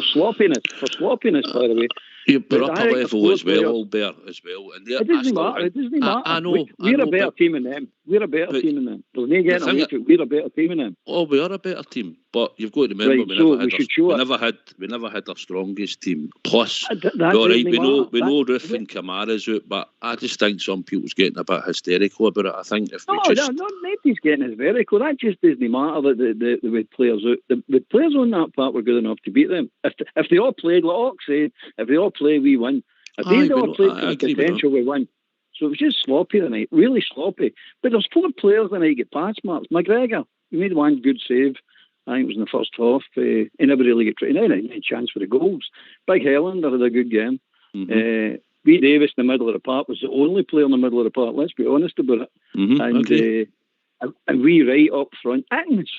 sloppiness. For sloppiness, by the way.
Yeah, but upper level as well, Albert, as well. And
it doesn't matter. It doesn't matter.
I know.
We're a better team than them. We're a better team than them. There's no getting away from it. We're a better team than them.
Oh, we are a better team. But you've got to remember, we never had our strongest team. Plus, all right, we know Ruth and Kamara's out, but I just think some people's getting a bit hysterical about it. I think if
nobody's getting hysterical. That just doesn't matter that the players out. The players on that part were good enough to beat them. If they all played, like Ox said, if they all play, we win. If they all played to the potential, we win. So it was just sloppy tonight, really sloppy. But there's 4 players tonight get pass marks. McGregor, he made one good save. I think it was in the first half. He never really got any chance for the goals. Big Helander had a good game.
Mm-hmm.
B. Davis in the middle of the park was the only player in the middle of the park. Let's be honest about it.
Mm-hmm.
And we right up front. I think it's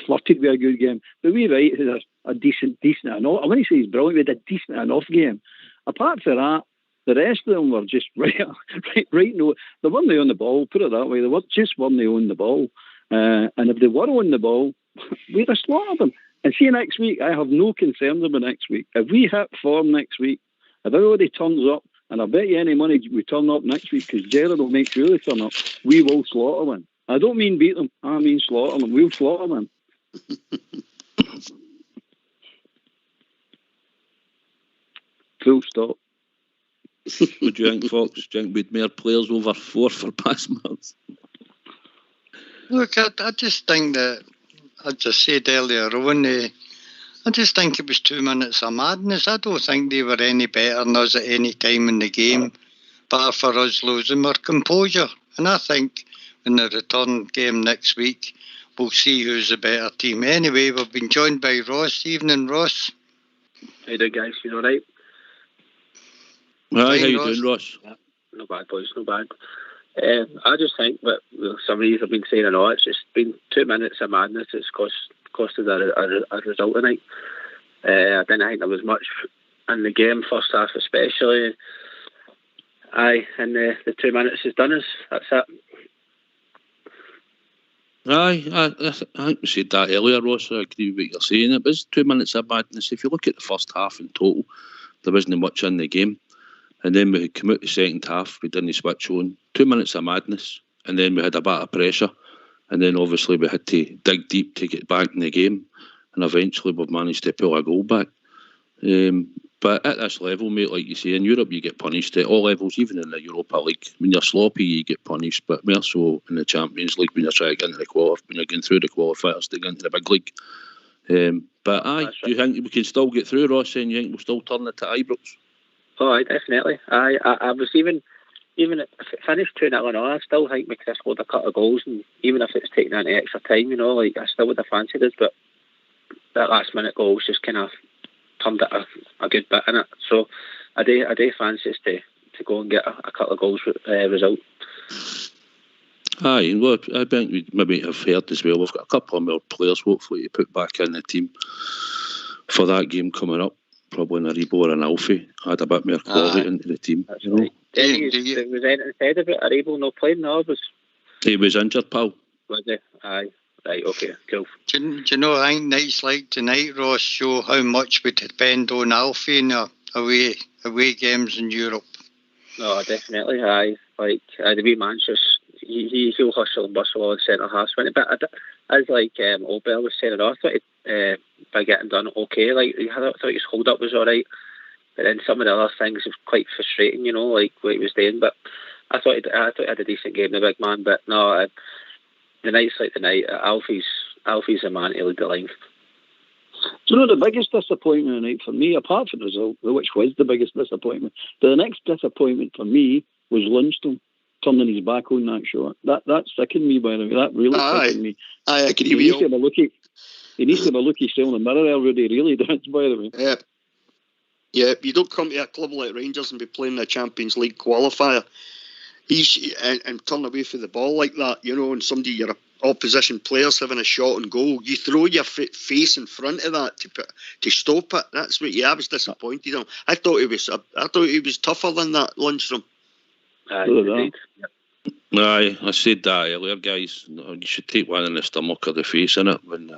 flirted with a good game. But we right had a decent enough. I wouldn't say he's brilliant. We had a decent enough game. Apart from that, the rest of them were just right. No, they weren't on the ball. Put it that way. They weren't on the ball. And if they were on the ball, we'd have slaughtered them. And see, next week, I have no concerns about next week. If we hit form next week, if everybody turns up, and I bet you any money we turn up next week, because Gerrard will make sure they turn up, we will slaughter them. I don't mean beat them. I mean slaughter them. We'll slaughter them. Full stop.
What do you think, Fox? Do you think we'd more players over 4 for pass marks?
Look, I just think that, as I said earlier on, I just think it was 2 minutes of madness. I don't think they were any better than us at any time in the game, bar for us losing our composure. And I think in the return game next week, we'll see who's the better team. Anyway, we've been joined by Ross. Evening, Ross.
How you doing, guys? You all right?
Hi, how you doing, Ross?
Yeah, not bad, boys, not bad. I just think what some of you have been saying and all, it's just been 2 minutes of madness. It's cost us a result tonight. I didn't think there was much in the game, first half especially. And the 2 minutes has done us. That's it.
I think we said that earlier, Ross. I agree with what you're saying. It was 2 minutes of madness. If you look at the first half in total, there wasn't much in the game. And then we had come out the second half, we didn't switch on. 2 minutes of madness. And then we had a bit of pressure. And then obviously we had to dig deep to get back in the game. And eventually we've managed to pull a goal back. But at this level, mate, like you say, in Europe you get punished at all levels, even in the Europa League. When you're sloppy, you get punished, but more so in the Champions League when you're trying to get into when you're going through the qualifiers to get into the big league. But do you think we can still get through, Ross, and you think we'll still turn it to Ibrox?
Oh, definitely. I was even if it finished 2-0 I still think we could have scored a couple of goals, and even if it's taken into extra time, I still would have fancied it, but that last minute goal just kind of turned it a good bit in it. So I do fancy us to go and get a couple of goals result.
Aye, well, I think we maybe have heard as well. We've got a couple of more players hopefully to put back in the team for that game coming up. Probably an Aribo or an Alfie had a bit more quality into the team.
That's right. Was anything said about Aribo not playing? No,
he was injured, pal.
Was he? Aye. Right, okay, cool.
Do you know, I think nights like tonight, Ross, show how much we depend on Alfie in our away games in Europe.
No, definitely, aye. Like, the wee man's just, he'll hustle and bustle all the centre halves. But as like Obel was saying, I thought by getting done okay. Like, I thought his hold up was alright. But then some of the other things was quite frustrating, you know, like what he was doing. But I thought he had a decent game, the big man. But no, the nights like tonight, Alfie's a man to lead the line.
Do you know the biggest disappointment tonight for me, apart from the result, which was the biggest disappointment, the next disappointment for me was Lundstrom turning his back on that shot. That sickened me, by the way. That really sickened me.
I agree
He
with
needs
you.
He needs to have a look himself in the mirror already, really does, by the way.
Yeah, you don't come to a club like Rangers and be playing the Champions League qualifier. And turn away from the ball like that, you know, and your opposition players having a shot on goal. You throw your face in front of that to stop it. That's what I was disappointed on. I thought he was tougher than that, Lundstrom.
Aye, I said that earlier, guys. You should take one in the stomach or the face in it when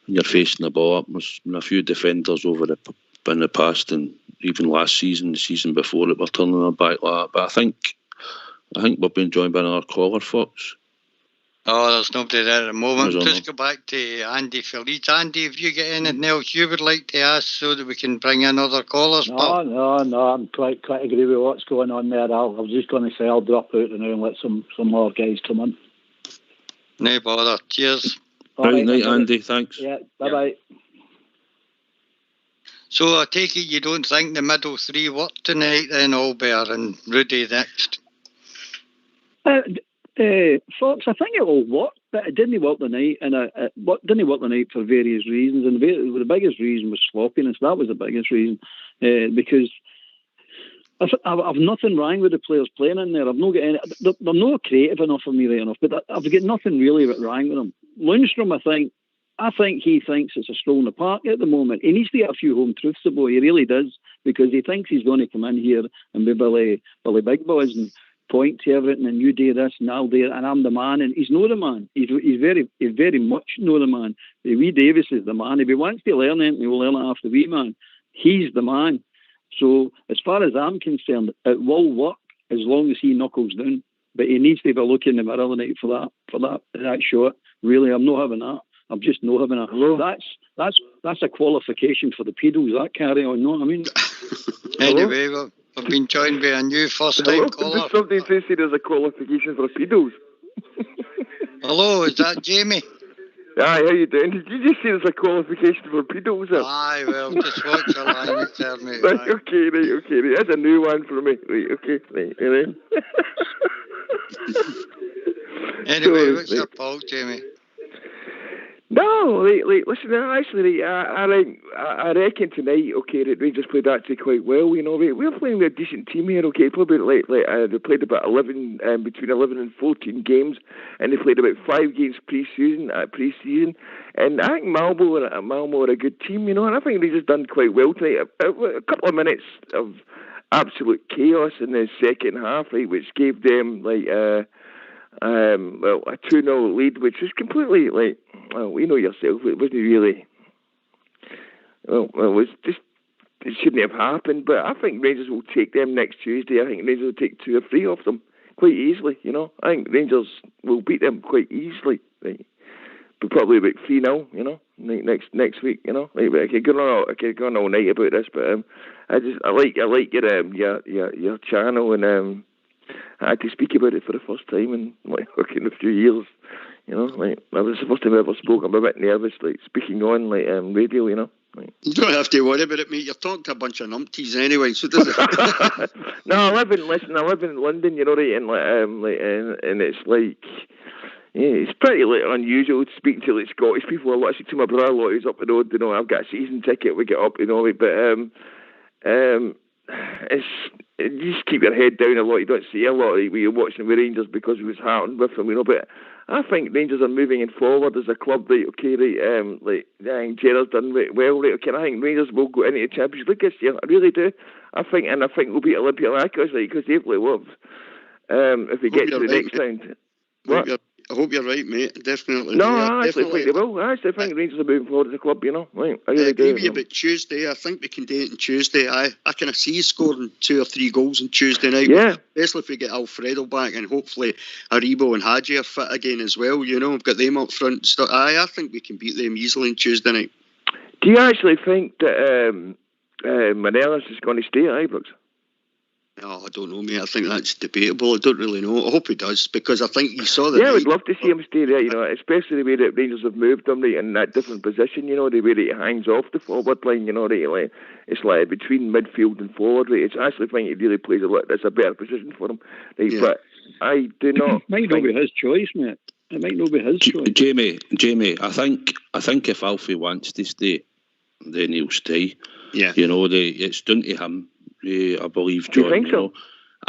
you're facing the ball up. There's been a few defenders in the past, and even last season, the season before, that were turning their back like that. But I think we've been joined by another caller, Fox.
Oh, there's nobody there at the moment.
There's
Just go back to Andy for Leeds. Andy, have you got anything else you would like to ask so that we can bring in other callers?
No, I'm quite agree with what's going on there. I was just going to say I'll drop out now and let some more guys come in.
No bother. Cheers.
Right, night, Andy. Thanks.
Yeah, bye-bye.
So I take it you don't think the middle three work tonight then, Albert and Rudy next?
Fox, I think it will work, but it didn't work tonight, and it didn't work tonight for various reasons. And the biggest reason was sloppiness. That was the biggest reason, because I've nothing wrong with the players playing in there. I've not got any. They're not creative enough for me, right enough. But I've got nothing really wrong with them. Lundstrom, I think he thinks it's a stroll in the park at the moment. He needs to get a few home truths, the boy. He really does, because he thinks he's going to come in here and be Billy Big Boys and point to everything, and you do this and I'll do it, and I'm the man. And he's not the man. He's very much not the man. The wee Davis is the man. If he wants to learn anything, he will learn it after the wee man. He's the man. So as far as I'm concerned, it will work as long as he knuckles down. But he needs to be looking in the mirror tonight for that shot. Really, I'm not having that. I'm just not having that. That's a qualification for the pedals. That carry on. Know what I mean?
Anyway, we've been joined by a new first-time caller.
Just something to say there's a qualification for pedals.
Hello, is that Jamie?
Aye, how you doing? Did you just say there's a qualification for pedals?
Aye, well, just watch your language there, mate.
Right, okay. That's a new one for me. Right, okay. Right.
Anyway, what's your fault, Jamie?
No, listen, actually, I reckon tonight, okay, the Rangers played actually quite well, you know, we're playing with a decent team here, okay, probably they played about 11, between 11 and 14 games, and they played about 5 games pre-season, and I think Malmo are a good team, you know, and I think they just done quite well tonight. A couple of minutes of absolute chaos in the second half, right, which gave them, a 2-0 lead, which is completely, you know yourself, it wasn't really, it was just, it shouldn't have happened, but I think Rangers will take them next Tuesday. I think Rangers will take 2 or 3 off them quite easily, you know. I think Rangers will beat them quite easily, right? But probably about 3-0, you know, next week, you know. Like, I could go on all night about this, but I like your channel, and I had to speak about it for the first time in in a few years, you know. Like, that was the first time I ever spoke. I'm a bit nervous, speaking on radio, you know.
You don't have to worry about it, mate. You're talking to a bunch of numpties anyway, so does it?
No, I live in London, you know, right, and it's it's pretty unusual speaking to Scottish people. I listen to my brother a lot who's up the road, you know. I've got a season ticket, we get up, you know, but you just keep your head down a lot. You don't see a lot when you're watching the Rangers because it was heartened with them, you know. But I think Rangers are moving forward as a club, right? Okay, right. I think Gerrard's done well, right? Okay, I think Rangers will go into the Champions League this year. I really do. I think we'll beat Olympiacos, right? Because they've loved. If we get to the next round, what?
I hope you're right, mate. Definitely.
No,
yeah,
I actually
definitely.
think they will. I actually think Rangers are moving forward as a club, you know. Right, I
I
really
agree
do.
with you about Tuesday. I think we can do it on Tuesday. I kind of see scoring 2 or 3 goals on Tuesday night.
Yeah.
Especially if we get Alfredo back and hopefully Aribo and Hadji are fit again as well. You know, we've got them up front. So I think we can beat them easily on Tuesday night.
Do you actually think that Morelos is going to stay at Ibrox?
Oh, I don't know, mate. I think that's debatable. I don't really know. I hope he does, because I think you saw that.
Yeah, I would love to see him stay there, you know, especially the way that Rangers have moved him right in that different position, you know, the way that he hangs off the forward line, you know, right, like, it's like between midfield and forward, right? It's actually think he really plays that's a better position for him, right? Yeah. But I do not.
Might not be his choice, mate. It might not be his choice.
Jamie, I think if Alfie wants to stay, then he'll stay.
Yeah.
You know, it's down to him. I believe, John.
Do you think so?
Know.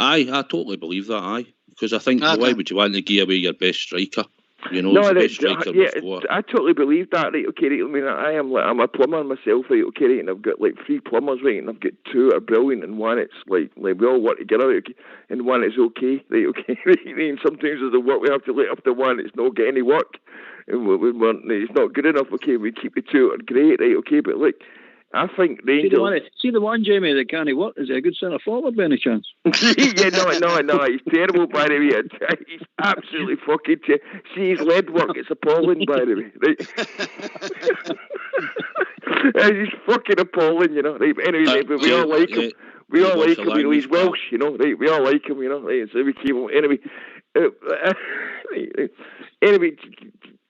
I totally believe that. Because I think why would you want to give away your best striker? You know,
no,
the best striker we've got.
I totally believe that. Right? Okay, right, I mean, I'm a plumber myself, right? Okay, right, and I've got like 3 plumbers, right, and I've got 2 that are brilliant, and one it's like we all work together, right, okay, and one is okay, right? Okay, right? And sometimes there's the work we have to let up to one that's not getting any work, and it's not good enough. Okay, we keep the 2 that are great, right? Okay, but like. I think Rangers...
See the one, Jamie, that can't work? Is he a good centre forward by any chance?
Yeah, no. He's terrible, by the way. He's absolutely fucking terrible. See his lead work, it's appalling, by the way. Right? He's fucking appalling, you know. Right? But anyway, but we all like him. We all like him, you know. He's Welsh, you know. Right? We all like him, you know. Right? So we keep him. Anyway, anyway.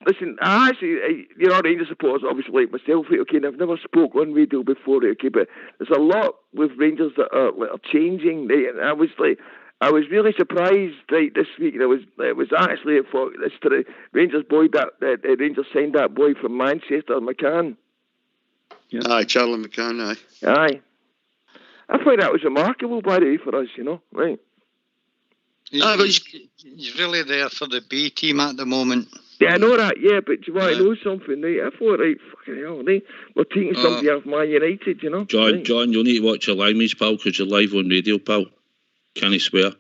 Listen, I actually, you know, Rangers supporters, obviously like myself, okay, and I've never spoke on radio before, okay, but there's a lot with Rangers that are changing, right, and I was really surprised, right, this week, it was actually for this the Rangers boy that Rangers signed that boy from Manchester, McCann.
Yeah. Aye, Charlie McCann,
aye. I thought that was remarkable, by the way, for us, you know, right.
He's really there for the B team at the moment.
Yeah, I know that, yeah, but you want to know something, right? I thought, right, fucking hell, right? We're taking somebody off Man United, you know?
John, you'll need to watch your language, pal, because you're live on radio, pal. Can he swear?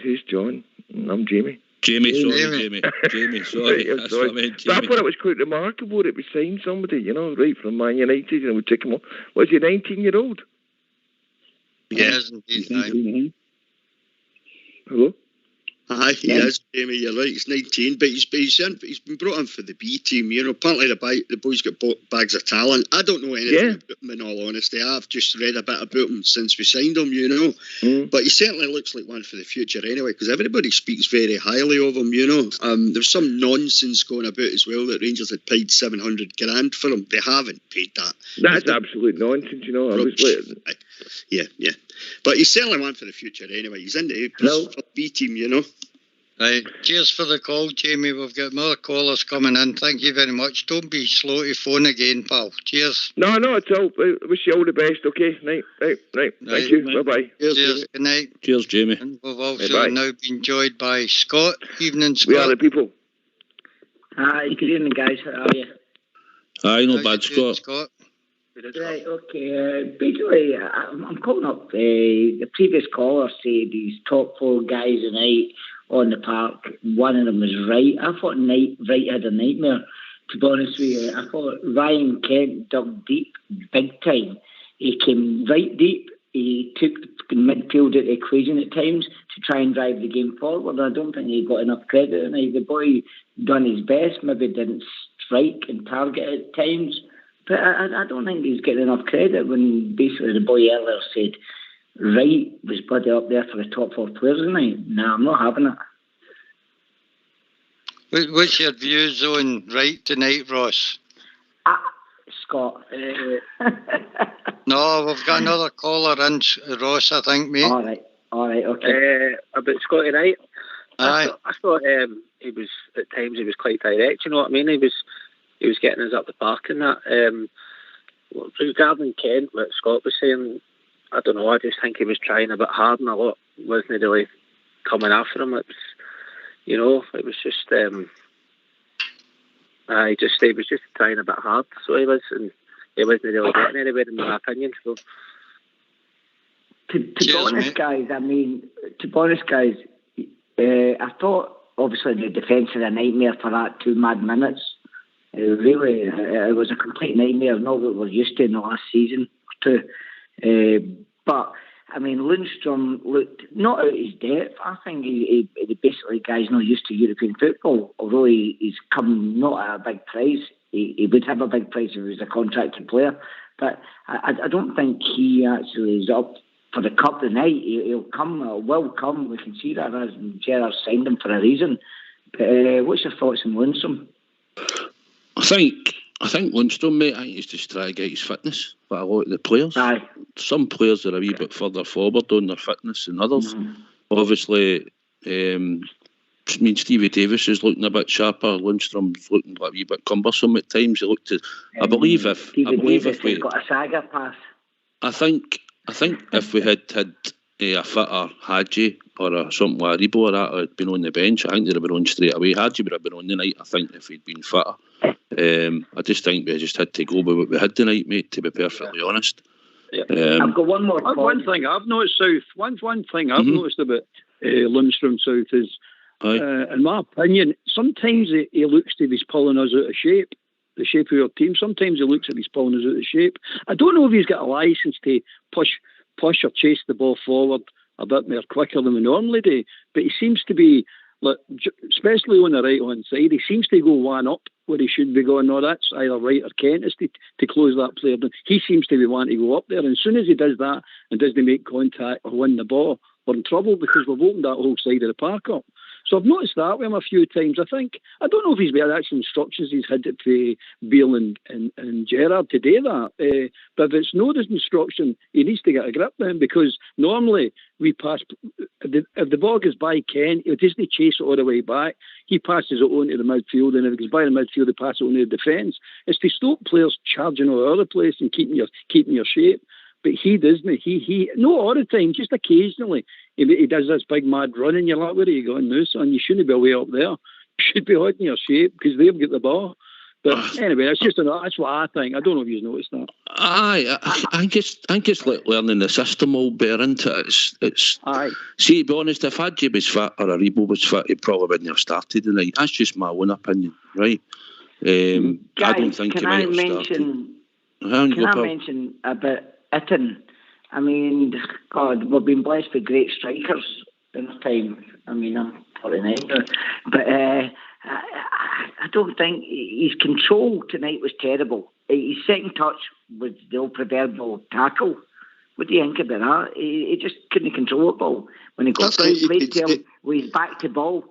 Who's John? I'm Jamie.
Jamie, sorry.
Right,
That's what I meant, Jamie.
But I thought it was quite remarkable that we signed somebody, you know, right, from Man United, and we took him on. Was he 19-year-old?
Yes, indeed.
Hello?
Aye, he is, Jamie, you're right, he's 19, but he's been brought in for the B team, you know. Apparently the boy's got bags of talent. I don't know anything about him, in all honesty. I've just read a bit about him since we signed him, you know. But he certainly looks like one for the future anyway, because everybody speaks very highly of him, you know. There's some nonsense going about as well that Rangers had paid $700,000 for him. They haven't paid that.
That's absolute nonsense, you know.
Yeah. But he's certainly one for the future anyway. He's in the B team, you know.
Right. Cheers for the call, Jamie. We've got more callers coming in. Thank you very much. Don't be slow to phone again, pal. Cheers.
No, at all. I wish you all the best, okay? Right. Thank you. Bye-bye.
Cheers. Good night.
Cheers, Jamie.
And we've also now been joined by Scott. Evening, Scott.
We are the people.
Hi, good evening, guys. How are you?
Aye, no bad, Scott.
Right, okay. Basically, I'm calling up. The previous caller said these top 4 guys tonight on the park. One of them was Wright. I thought Wright had a nightmare, to be honest with you. I thought Ryan Kent dug deep, big time. He came right deep. He took the midfield at the equation at times to try and drive the game forward. I don't think he got enough credit. And the boy done his best, maybe didn't strike and target at times. But I don't think he's getting enough credit when basically the boy earlier said Wright was bloody up there for the top 4 players tonight. No, I'm not having it.
What's your views on Wright tonight, Ross?
Scott.
No, we've got another caller in, Ross, I think, mate.
All right, okay.
About Scotty Wright.
Aye.
I thought he was, at times, he was quite direct, you know what I mean? He was getting us up the park and that. Regarding Kent, what Scott was saying, I don't know, I just think he was trying a bit hard and a lot wasn't really coming after him. It was, you know, it was just, he was just trying a bit hard, so he was, and he wasn't really getting anywhere in my opinion. So.
To be honest, guys, I thought obviously the defence is a nightmare for that 2 mad minutes. It was a complete nightmare, not what we're used to in the last season or two. But I mean, Lundstrom looked not out of his depth. I think he basically, guy's not used to European football, although he's come not at a big price. He would have a big price if he was a contracted player. But I don't think he actually is up for the cup tonight. He'll come, will come. We can see that, as Gerrard signed him for a reason. But what's your thoughts on Lundstrom?
I think Lundstrom, mate, I think he's just trying to get his fitness. But a lot of the players, some players are a wee bit further forward on their fitness than others. Obviously, Stevie Davis is looking a bit sharper. Lundstrom's looking like a wee bit cumbersome at times. He looked I believe if we
got a Saga pass.
I think if we had a fitter Hadji or something like Rebo or that had been on the bench, I think they'd have been on straight away. Hadji would have been on the night, I think, if he'd been fitter. I just think we just had to go with what we had tonight, mate, to be perfectly honest.
Yeah. I've got one more point.
One thing I've noticed, South, one thing I've noticed about Lundstrom, South, is, in my opinion, sometimes he looks to be pulling us out of shape, the shape of our team. Sometimes he looks like he's pulling us out of shape. I don't know if he's got a licence to push or chase the ball forward a bit more quicker than we normally do, but he seems to be, like, especially on the right-hand side, he seems to go one up where he should be going. No, that's either Wright or Kent to close that player down. He seems to be wanting to go up there, and as soon as he does that and doesn't make contact or win the ball, we're in trouble because we've opened that whole side of the park up. So I've noticed that with him a few times. I don't know if he's got actual instructions he's had to Beale and Gerrard to do that. But if it's no instruction, he needs to get a grip then, because normally we pass, if the ball goes by Ken, he doesn't chase it all the way back. He passes it on to the midfield, and if it goes by the midfield, he passes it on to the defence. It's to stop players charging all over the place and keeping your shape. But he doesn't. He not all the time, just occasionally. He does this big mad run, and you're like, where are you going now, son? You shouldn't be way up there. You should be holding your shape because they've got the ball. But anyway, that's what I think. I don't know if you've noticed that.
I guess like learning the system all better into it. It's see, to be honest, if Hadji was fit or Aribo was fit, he probably wouldn't have started tonight. That's just my own opinion, right?
Guys,
I don't think he might have started.
Can I mention about Itten? I mean, God, we've been blessed with great strikers in our time. I mean, I'm 49 now. But I don't think his control tonight was terrible. His second touch was the old proverbial tackle. What do you think about that? He just couldn't control the ball. When he got played to him with his back to ball.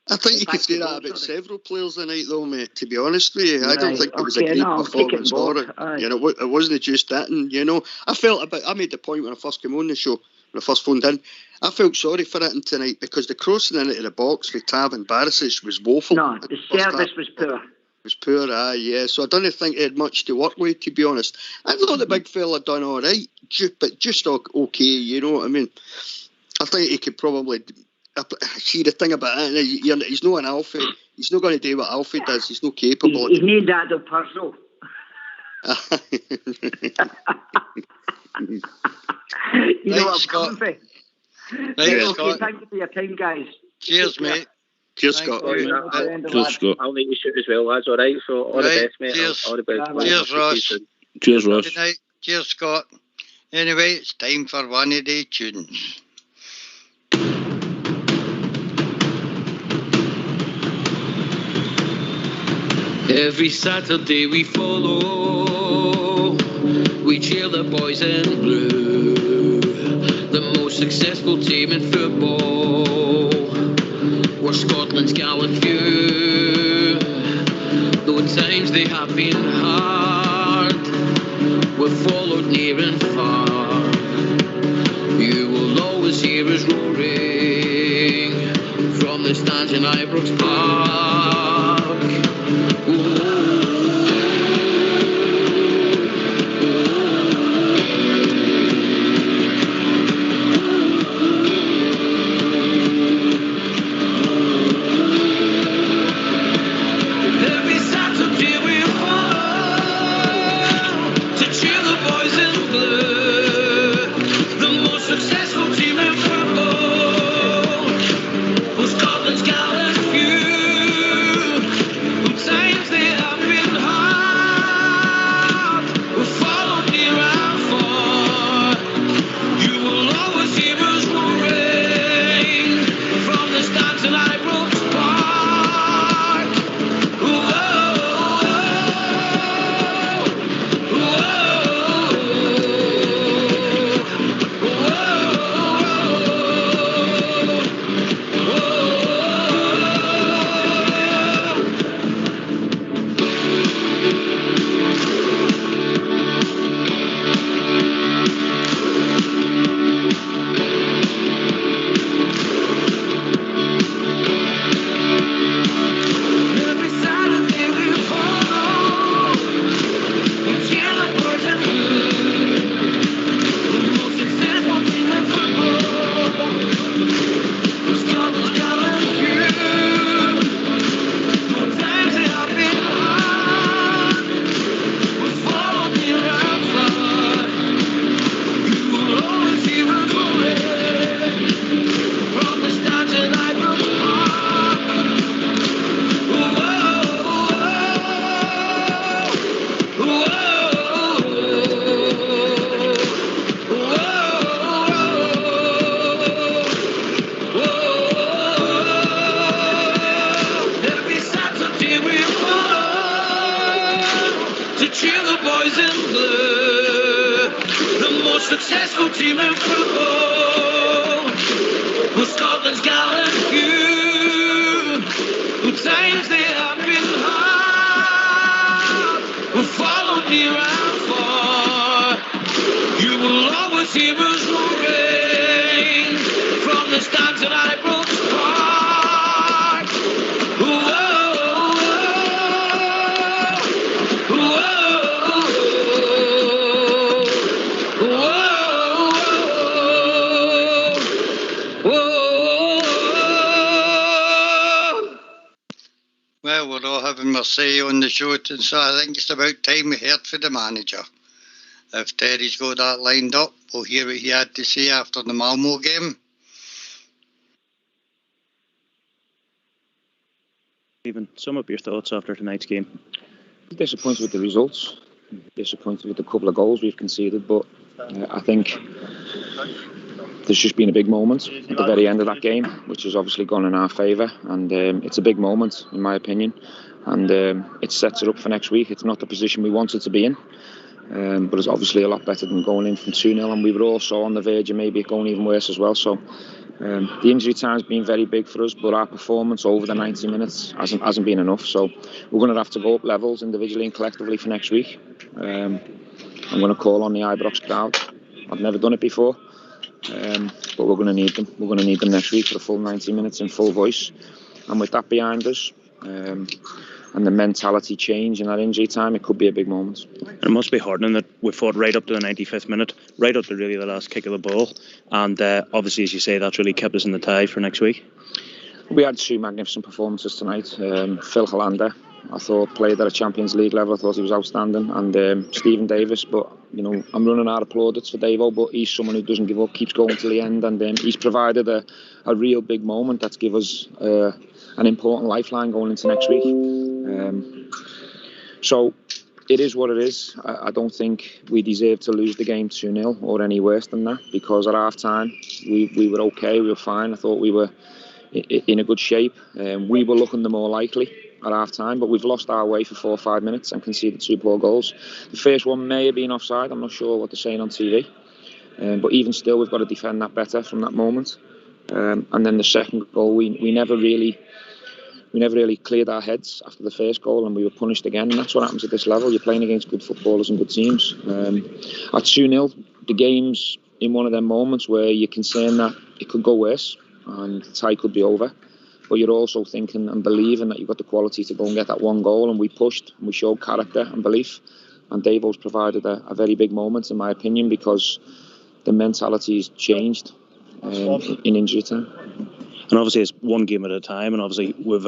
I think you could say that about several players tonight, though, mate, to be honest with you. I don't think it was a great performance for it. You know, it wasn't just that. And, you know, I made the point when I first came on the show, when I first phoned in, I felt sorry for it tonight because the crossing into the box with Tav and Barisic was woeful.
No, the service was poor.
It was poor, yeah. So I don't think he had much to work with, to be honest. I thought the big fella done all right, but just okay, you know what I mean? I think he could probably... See, the thing about it, he's not an Alfie. He's not going to do what Alfie does. He's not capable.
He needs that though, personal. You know what I'm coming for. Okay, thank you for your time, guys.
Cheers, mate.
Cheers, Scott.
Cheers, Scott.
I'll need to shoot as well, lads. All right, so all the best, mate.
Cheers.
All the best.
Cheers, Ross.
Cheers, Ross.
Good night. Cheers, Scott. Anyway, it's time for one of the tunes.
Every Saturday we follow, we cheer the boys in blue, the most successful team in football. We're Scotland's gallant few, though at times they have been hard, we've followed near and far. You will always hear us roaring from the stands in Ibrox Park. Successful team in football, Scotland's gallant few. cheer the boys in blue. The most successful team in football. Well, Scotland's gallant few, who times they have been hard, will follow near and far. You will always hear us roaring from the stands at Ibrox Park. Whoa, whoa,
Well, we're all having our say on the show, and so I think it's about time we heard from the manager. If Terry's got that lined up, we'll hear what he had to say after the Malmo game.
Stephen, sum up your thoughts after tonight's game.
Disappointed with the results, disappointed with the couple of goals we've conceded, but I think there's just been a big moment at the very end of that game, which has obviously gone in our favour, and it's a big moment in my opinion, and it sets it up for next week. It's not the position we wanted to be in, but it's obviously a lot better than going in from 2-0, and we were also on the verge of maybe it going even worse as well. So the injury time's been very big for us, but our performance over the 90 minutes hasn't been enough. So we're going to have to go up levels individually and collectively for next week. I'm going to call on the Ibrox crowd. I've never done it before, but we're going to need them. We're going to need them next week for a full 90 minutes in full voice. And with that behind us, and the mentality change in that injury time, it could be a big moment.
And it must be heartening that we fought right up to the 95th minute, right up to really the last kick of the ball, and obviously, as you say, that's really kept us in the tie for next week.
We had two magnificent performances tonight. Phil Hollander, I thought, played at a Champions League level. I thought he was outstanding, and Stephen Davis. But I'm running out of plaudits for Davo, but he's someone who doesn't give up, keeps going till the end, and he's provided a real big moment that's give us an important lifeline going into next week. So it is what it is. I don't think we deserve to lose the game 2-0 or any worse than that, because at half time we were okay, we were fine. I thought we were in a good shape. We were looking the more likely at half time, but we've lost our way for 4 or 5 minutes and conceded 2 poor goals. The first one may have been offside, I'm not sure what they're saying on TV, but even still we've got to defend that better from that moment. And then the second goal, we never really cleared our heads after the first goal, and we were punished again. And that's what happens at this level. You're playing against good footballers and good teams. At 2-0, the game's in one of them moments where you're concerned that it could go worse and the tie could be over. But you're also thinking and believing that you've got the quality to go and get that one goal. And we pushed and we showed character and belief. And Davo's provided a very big moment, in my opinion, because the mentality's changed in injury time.
And obviously it's one game at a time, and obviously we've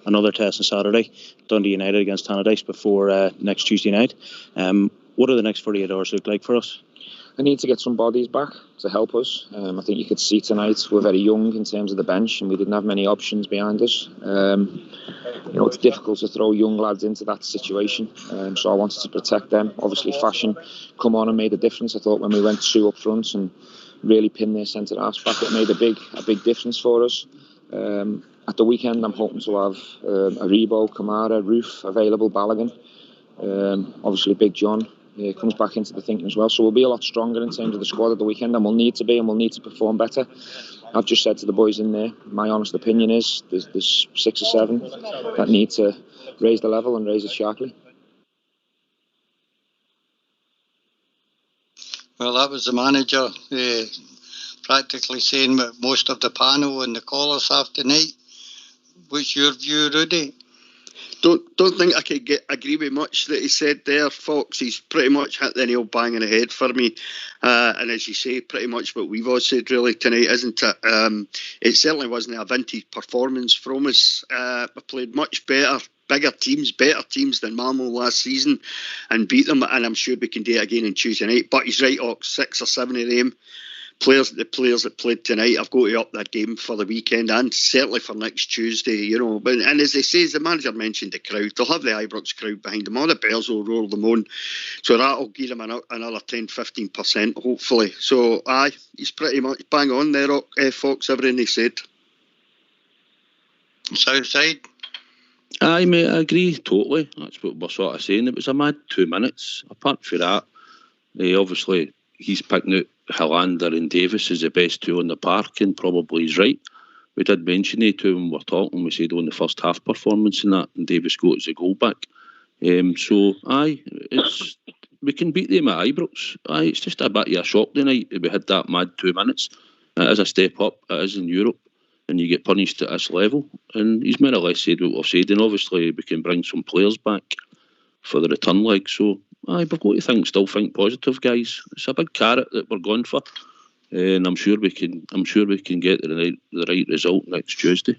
another test on Saturday, Dundee United against Tannadice before next Tuesday night. What do the next 48 hours look like for us?
I need to get some bodies back to help us. I think you could see tonight we're very young in terms of the bench, and we didn't have many options behind us. It's difficult to throw young lads into that situation, so I wanted to protect them. Obviously Fashion come on and made a difference. I thought when we went 2 up front and really pinned their centre halves back, it made a big difference for us. At the weekend I'm hoping to have Aribo, Kamara, Roof available, Balogun, obviously Big John comes back into the thinking as well. So we'll be a lot stronger in terms of the squad at the weekend, and we'll need to be, and we'll need to perform better. I've just said to the boys in there, my honest opinion is there's 6 or 7 that need to raise the level and raise it sharply.
Well, that was the manager practically saying what most of the panel and the callers have tonight. What's your view, Rudy?
Don't think I could agree with much that he said there, Fox. He's pretty much hit the nail bang on the head for me. And as you say, pretty much what we've all said really tonight, isn't it? It certainly wasn't a vintage performance from us. We played much better, better teams than Malmo last season, and beat them. And I'm sure we can do it again on Tuesday night. But he's right, Ox, 6 or 7 of them. The players that played tonight, I've got to up that game for the weekend and certainly for next Tuesday, But, and as they say, as the manager mentioned, the crowd, they'll have the Ibrox crowd behind them. All the bells will roll them on. So that'll give them another 10-15%, hopefully. So, he's pretty much bang on there, Fox, everything he said.
Southside?
Aye, mate, I agree totally. That's what we're sort of saying. It was a mad 2 minutes. Apart from that, obviously he's picking out Hillander and Davis as the best two on the park, and probably he's right. We did mention it to when we were talking. We said on the first half performance and that, and Davis got his goal back. So, aye, we can beat them at Ibrox. Aye, it's just a bit of a shock tonight that we had that mad 2 minutes. It is a step up. It is in Europe, and you get punished at this level. And he's more or less said what we've said. And obviously, we can bring some players back for the return leg. So, aye, we've got to still think positive, guys. It's a big carrot that we're going for, and I'm sure we can get the right result next Tuesday.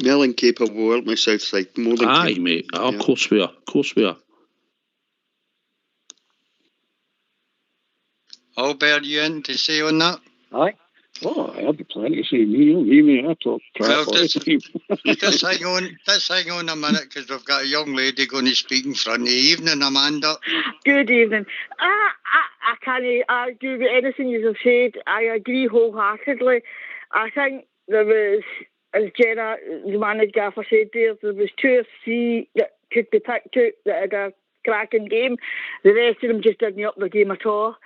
Melon capable, aren't we, Southside? More than
aye, mate. Oh, yeah. Of course we are. Of course we are.
Albert, you in to say on that?
Aye. Oh, I have plenty to say. Me, I talk crap all the time.
Let's hang on a minute, because we've got a young lady going to speak in front of you. Evening, Amanda.
Good evening. I can't argue with anything you have said. I agree wholeheartedly. I think there was, as Jenna, the manager Gaffer said there was 2 or 3 that could be picked out that had a cracking game. The rest of them just didn't up the game at all.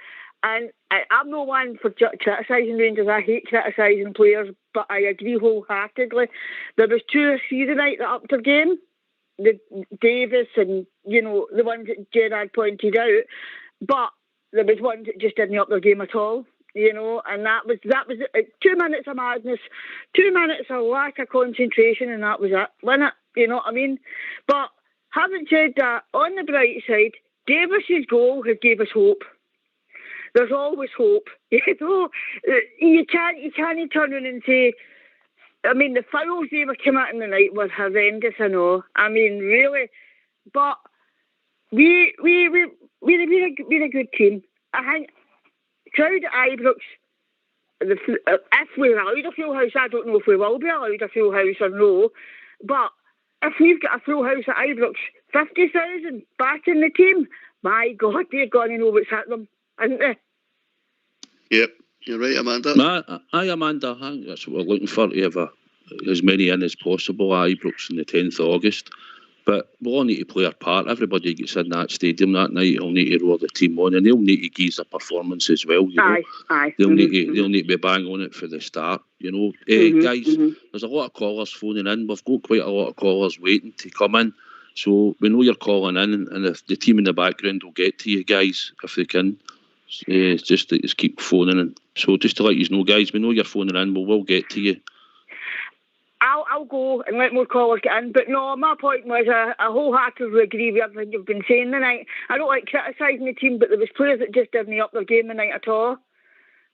And I'm no one for criticising Rangers. I hate criticising players, but I agree wholeheartedly. There was 2 or 3 tonight that upped their game. The Davis and, the ones that Gerard pointed out. But there was ones that just didn't up their game at all. And that was 2 minutes of madness, 2 minutes of lack of concentration, and that was it, wasn't it? You know what I mean? But having said that, on the bright side, Davis's goal has gave us hope. There's always hope. You can't turn around and say, I mean, the fouls they were committing tonight were horrendous, I know. I mean, really. But we're a good team. I think crowd at Ibrox, if we're allowed a full house, I don't know if we will be allowed a full house or no, but if we've got a full house at Ibrox, 50,000 back in the team, my God, they're going to know what's hit them, isn't they?
Yep, you're right, Amanda.
Aye, Amanda, I think that's what we're looking for, to have as many in as possible at Ibrox on the 10th of August. But we'll all need to play our part. Everybody gets in that stadium that night. They'll need to roll the team on, and they'll need to give a performance as well.
Aye.
They'll need to be bang on it for the start. Guys, there's a lot of callers phoning in. We've got quite a lot of callers waiting to come in. So we know you're calling in, and if the team in the background will get to you guys if they can. Just keep phoning in. So just to let you know, guys, we know you're phoning in. We'll get to you.
I'll go and let more callers get in. But no, my point was I wholeheartedly agree with everything you've been saying tonight. I don't like criticising the team, but there was players that just didn't up their game tonight at all.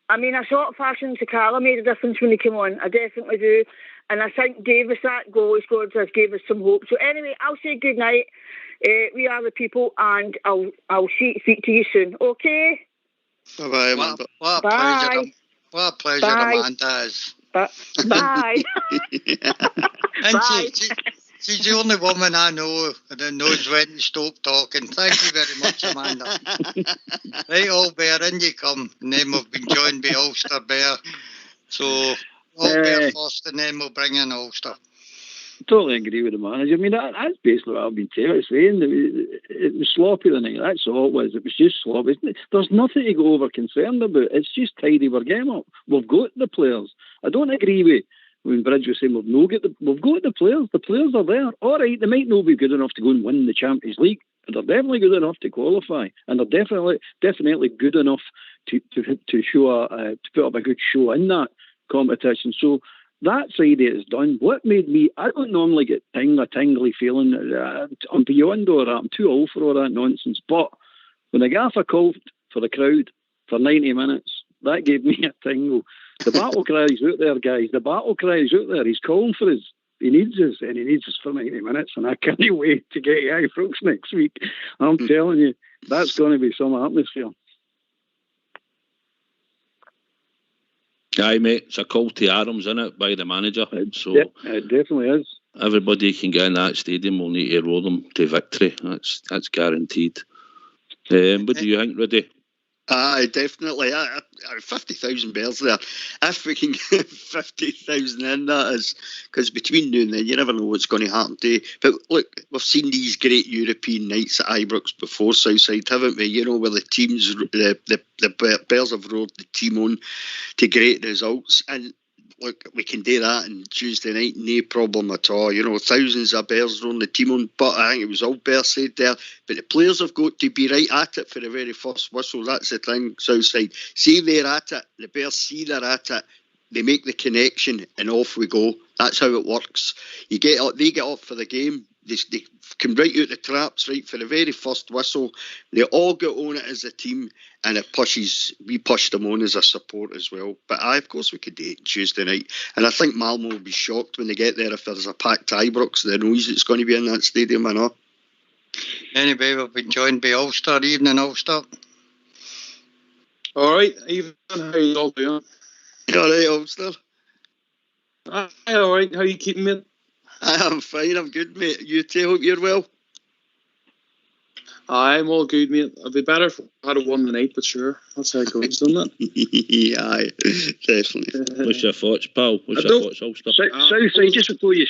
I mean, I thought Fashion Sakala made a difference when he came on. I definitely do. And I think Davis, that goal he scored for us, gave us some hope. So anyway, I'll say good night. We are the people, and I'll speak to you soon. Okay?
Bye-bye, Amanda.
What a pleasure Amanda is.
Bye.
And she's the only woman I know that knows when to stop talking. Thank you very much, Amanda. Right, Albert, in you come. And then we've been joined by Ulster Bear. So, Albert first, and then we'll bring in Ulster.
Totally agree with the manager. I mean, that's basically what I've been saying. It was sloppy tonight. That's all it was. It was just sloppy. There's nothing to go over concerned about. It's just tidy our game up. We've got the players. I don't agree with when Bridge was saying we've got the players. The players are there. All right, they might not be good enough to go and win the Champions League, but they're definitely good enough to qualify, and they're definitely good enough to show to put up a good show in that competition. So. That side of it is done. What made me, I don't normally get a tingly feeling. I'm beyond all that. I'm too old for all that nonsense. But when the gaffer called for the crowd for 90 minutes, that gave me a tingle. The battle cry is out there, guys. The battle cry is out there. He's calling for us. He needs us, and he needs us for 90 minutes. And I can't wait to get to Ibrox next week. I'm telling you, that's going to be some atmosphere.
Aye, mate, it's a call to arms, isn't it, by the manager? So
it definitely is.
Everybody can get in that stadium. We'll need to roll them to victory. That's guaranteed. What do you think, Rudy?
Aye, definitely. 50,000 bears there. If we can get 50,000 in, that is, because between now and then, you never know what's going to happen to you. But look, we've seen these great European nights at Ibrox before, Southside, haven't we? You know, where the teams, the Bears have roared the team on to great results. And look, we can do that on Tuesday night, no problem at all. You know, thousands of Bears on the team on, but I think it was all Bears said there. But the players have got to be right at it for the very first whistle. That's the thing, Southside. See if they're at it, the Bears see they're at it, they make the connection, and off we go. That's how it works. They get up for the game. They come right out the traps, right, for the very first whistle. They all get on it as a team, and we push them on as a support as well. But of course we could do it Tuesday night. And I think Malmo will be shocked when they get there if there's a packed Ibrox, the noise that's going to be in that stadium, I know.
Anyway, we've been joined by Ulster. Evening, Ulster.
All right, Evening, how are you all doing?
You all right, Ulster?
Aye, all right, how are you keeping, mate?
I'm fine, I'm good, mate. You too, hope you're well.
I'm all good, mate. It'd be better if I had won the night, but sure, that's how it goes, doesn't it?
Aye, definitely.
What's your thoughts, pal? What's your thoughts, Ulster?
Southside, just before you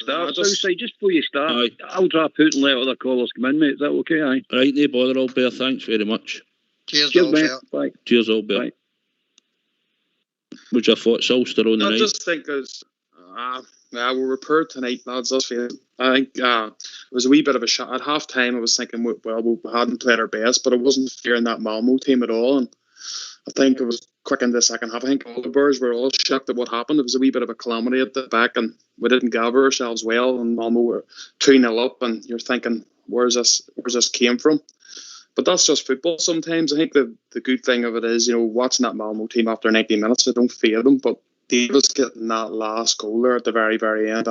start, I'll drop out and let other callers come in, mate. Is that okay? Aye.
Right, no bother, Old Bear. Thanks very much.
Cheers,
mate. Bye.
Cheers, Old Bear. What's your thoughts, Ulster, on the night?
I just think we were poor tonight, lads. I think it was a wee bit of a shot. At half time, I was thinking, well, we hadn't played our best, but I wasn't fearing that Malmo team at all. And I think it was quick in the second half. I think all the Bears were all shocked at what happened. It was a wee bit of a calamity at the back, and we didn't gather ourselves well. And Malmo were 2-0 up, and you're thinking, where's this came from? But that's just football sometimes. I think the good thing of it is, watching that Malmo team after 90 minutes, I don't fear them, but Davis getting that last goal there at the very, very end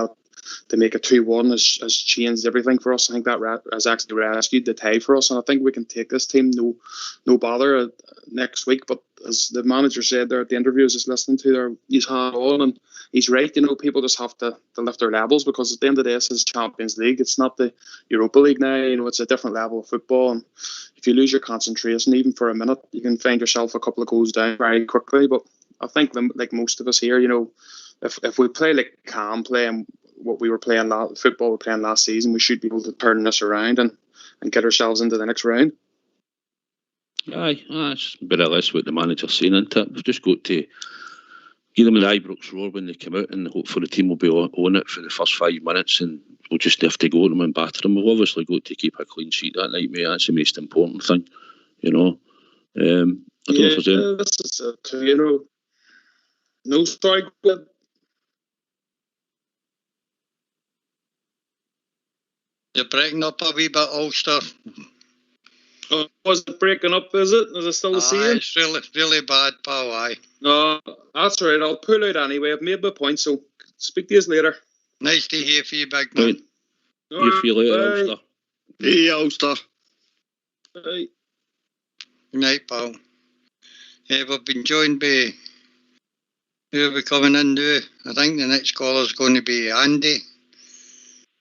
to make it 2-1 has changed everything for us. I think that has actually rescued the tie for us, and I think we can take this team no bother next week. But as the manager said there at the interview I was just listening to there, he's had on, and he's right. People just have to lift their levels, because at the end of the day, this is Champions League. It's not the Europa League now. It's a different level of football, and if you lose your concentration even for a minute, you can find yourself a couple of goals down very quickly. But I think, like most of us here, if we play like calm play and what we were playing, football we were playing last season, we should be able to turn this around and get ourselves into the next round.
Aye, that's a bit or less what the manager's saying, isn't it? We've just got to give them the Ibrox roar when they come out, and hopefully the team will be on it for the first 5 minutes, and we'll just have to go at them and batter them. We've obviously got to keep a clean sheet that night, mate. That's the most important thing, I don't know if there's any...
this is it, no strike.
You're breaking up a wee bit, Ulster.
Was it breaking up, is it? Is it still the same?
It's really, really bad, pal, aye.
No, that's all right. I'll pull out anyway. I've made my point, so speak to you later.
Nice to hear from you, big man.
Right. You feel later, Ulster.
Hey, Ulster.
Bye.
Good night, pal. We've been joined by... Who are we coming in now? I think the next caller is going to be Andy.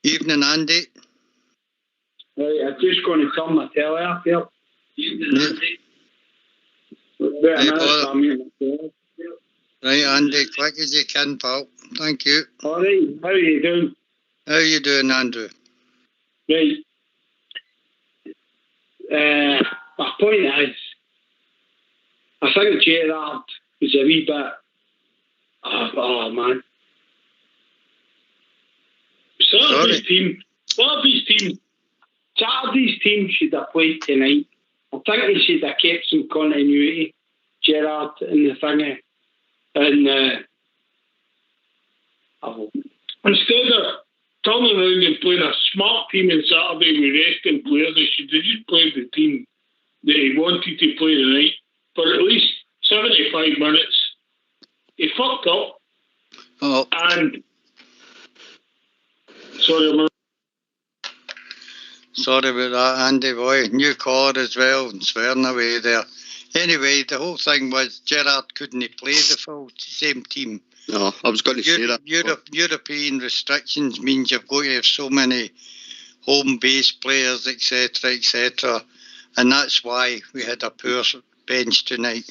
Evening, Andy.
Right, I'm just going to turn my telly off here.
Right, Andy, quick as you can, pal. Thank you.
All right, how are you doing?
How are you doing, Andrew?
Right. My point is, I think Gerrard was a wee bit... Oh man. Saturday's team should have played tonight. I think they should have kept some continuity, Gerrard, in the thing. And instead of turning around and playing a smart team on Saturday with resting players, they should have just played the team that he wanted to play tonight for at least 75 minutes. He fucked up.
Oh.
And sorry
about that, Andy boy. New caller as well, and swearing away there. Anyway, the whole thing was Gerrard couldn't play the same team.
No, I was going to say that.
European restrictions means you've got to have so many home-based players, etc., etc. And that's why we had a poor bench tonight.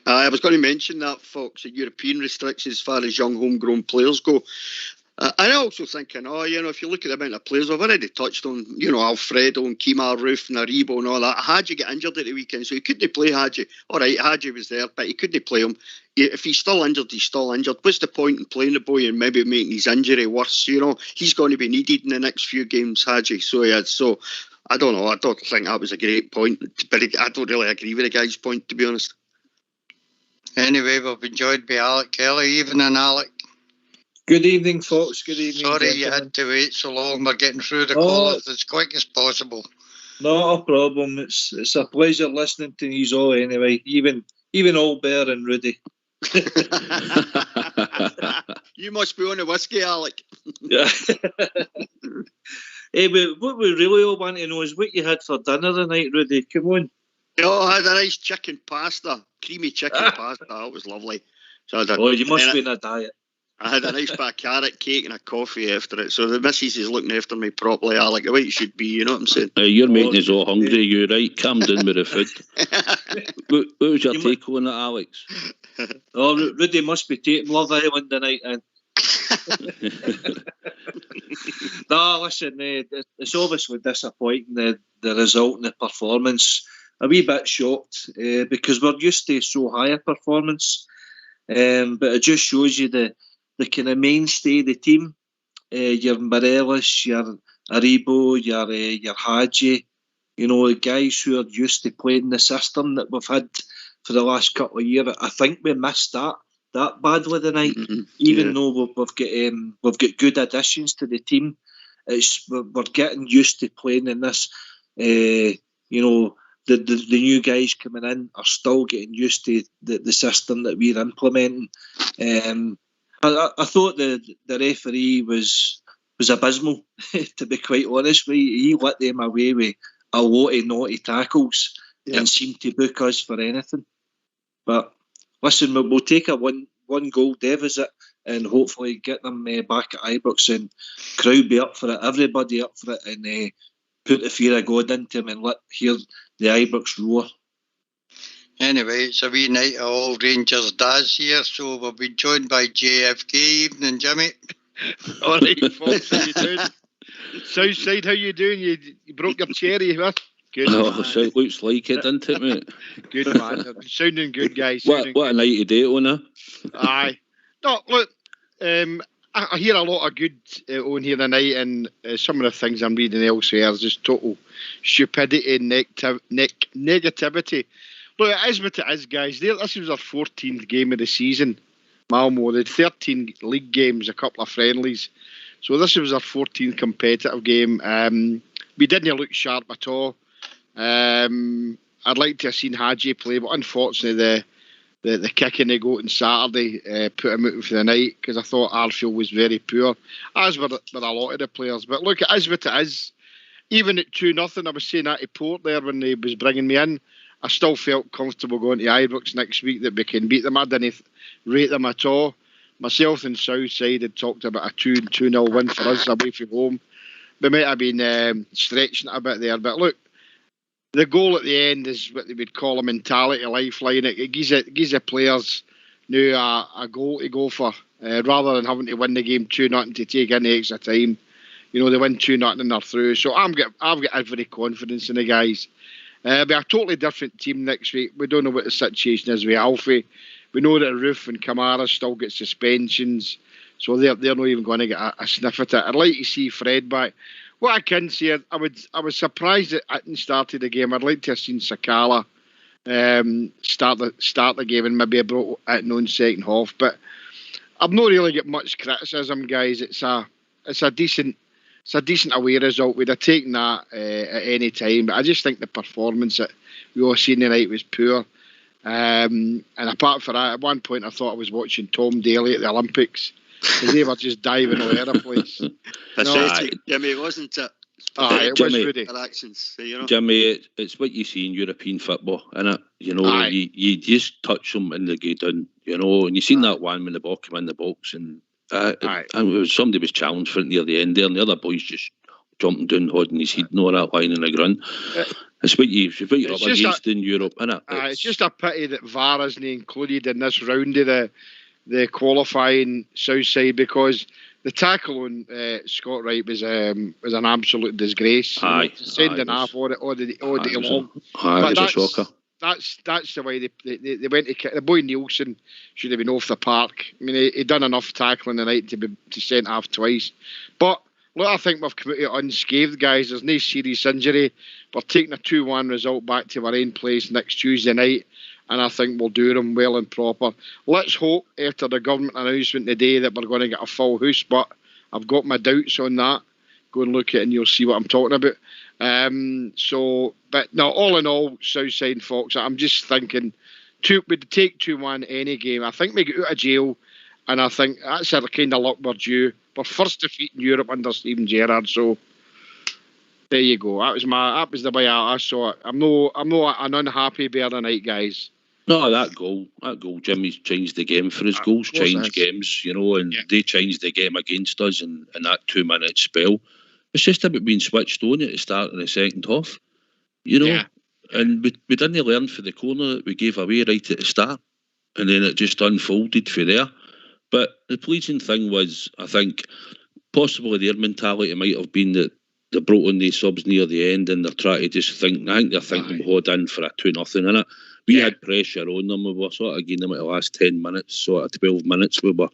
I was going to mention that, Fox, the European restrictions as far as young homegrown players go. I also thinking, if you look at the amount of players, I've already touched on, Alfredo and Kemar Roof and Aribo and all that. Hadji get injured at the weekend, so he couldn't play Hadji. All right, Hadji was there, but he couldn't play him. If he's still injured, he's still injured. What's the point in playing the boy and maybe making his injury worse? He's going to be needed in the next few games, Hadji. So I don't know. I don't think that was a great point, but I don't really agree with the guy's point, to be honest.
Anyway, we've been joined by Alec Kelly. Evening, Alec.
Good evening, folks. Good evening.
Sorry
gentlemen.
You had to wait so long. We're getting through the callers as quick as possible.
Not a problem. It's a pleasure listening to you all anyway. Even old Bear and Rudy.
You must be on the whiskey, Alec.
Yeah. Hey, but what we really all want to know is what you had for dinner tonight, Rudy. Come on.
I had a nice chicken pasta, creamy chicken pasta. That was lovely. So
you must be in a diet.
I had a nice bit of carrot cake and a coffee after it. So the missus is looking after me properly, Alec, the way it should be, you know what I'm saying?
You're making us all hungry, you right? Calm down with the food. what was your take on it, Alex?
Rudy must be taking Love Island tonight then. No, listen, it's obviously disappointing, the result and the performance. A wee bit shocked because we're used to so high a performance. But it just shows you the kind of mainstay of the team. Your Morelos, your Aribo, your Hadji, guys who are used to playing the system that we've had for the last couple of years. I think we missed that badly tonight. Even though we've got good additions to the team, we're getting used to playing in this. The new guys coming in are still getting used to the system that we're implementing. I thought the referee was abysmal, to be quite honest with you. He let them away with a lot of naughty tackles and seemed to book us for anything. But listen, we'll take a one goal deficit and hopefully get them back at Ibrox, and crowd be up for it, everybody up for it, and put the fear of God into them and hear the Ibrox roar.
Anyway, it's a wee night of all Rangers dads here, so we'll be joined by JFK. Evening, Jimmy.
All right, folks, how you doing? Southside, how you doing? You broke your cherry, huh? Good.
So it looks like it, doesn't it, mate?
Good, man. Sounding good, guys.
What a night to date on, huh?
Aye. No, look, I hear a lot of good on here tonight, and some of the things I'm reading elsewhere is just total stupidity and negativity. Look, it is what it is, guys. This was our 14th game of the season. Malmo, they had 13 league games, a couple of friendlies. So this was our 14th competitive game. We didn't look sharp at all. I'd like to have seen Hadji play, but unfortunately the kick in the goat on Saturday put him out for the night, because I thought Arfield was very poor, as were a lot of the players. But look, it is what it is. Even at 2-0, I was saying that to Port there when he was bringing me in, I still felt comfortable going to Ibrox next week that we can beat them. I didn't rate them at all. Myself and Southside had talked about a 2-0 win for us away from home. We might have been stretching it a bit there. But look, the goal at the end is what they would call a mentality lifeline. It gives the players now a goal to go for, rather than having to win the game 2-0 to take any extra time. They win 2-0 and they're through. So I've got every confidence in the guys. Be a totally different team next week. We don't know what the situation is with Alfie. We know that Roof and Kamara still get suspensions, so they're not even going to get a sniff at it. I'd like to see Fred back. What I can say, I was surprised that Itten started the game. I'd like to have seen Sakala start the game and maybe brought Itten on second half. But I've not really got much criticism, guys. It's a decent away result. We'd have taken that at any time. But I just think the performance that we all seen tonight was poor. And apart from that, at one point I thought I was watching Tom Daly at the Olympics, because they were just diving all over the place.
Pathetic, Jimmy, wasn't it?
It was Rudy.
Jimmy, it's what you see in European football, innit? You just touch them and they go down, and you seen that one when the ball came in the box, and somebody was challenged for it near the end there, and the other boys just jumping down, holding his head and all that, lying in the ground. It's what you're up against in Europe, innit?
It's just a pity that VAR isn't included in this round of the qualifying Southside, because the tackle on Scott Wright was an absolute disgrace. Sending off all the long.
It was a shocker.
That's the way they went to kick. The boy Nielsen should have been off the park. I mean, he done enough tackling tonight to send off twice. But look, I think we've come out unscathed, guys. There's no serious injury. We're taking a 2-1 result back to our own place next Tuesday night, and I think we'll do them well and proper. Let's hope after the government announcement today that we're going to get a full house, but I've got my doubts on that. Go and look at it and you'll see what I'm talking about. But no, all in all, Southside and Fox, I'm just thinking we'd take 2-1 any game. I think we get out of jail, and I think that's a kind of luck we're due. We're first defeat in Europe under Steven Gerrard, so there you go. That was the way I saw it. I'm not an unhappy bear tonight, guys.
No, that goal, Jimmy's changed the game for us. Goals change games, and they changed the game against us in that 2-minute spell. It's just about being switched on at the start of the second half, and we didn't learn for the corner that we gave away right at the start, and then it just unfolded for there. But the pleasing thing was, I think, possibly their mentality might have been that they brought on these subs near the end and they're trying to just think, I think they're thinking we'll hold in for a 2-0 innit. We had pressure on them. We were sort of giving them at the last 10 minutes, sort of 12 minutes, we were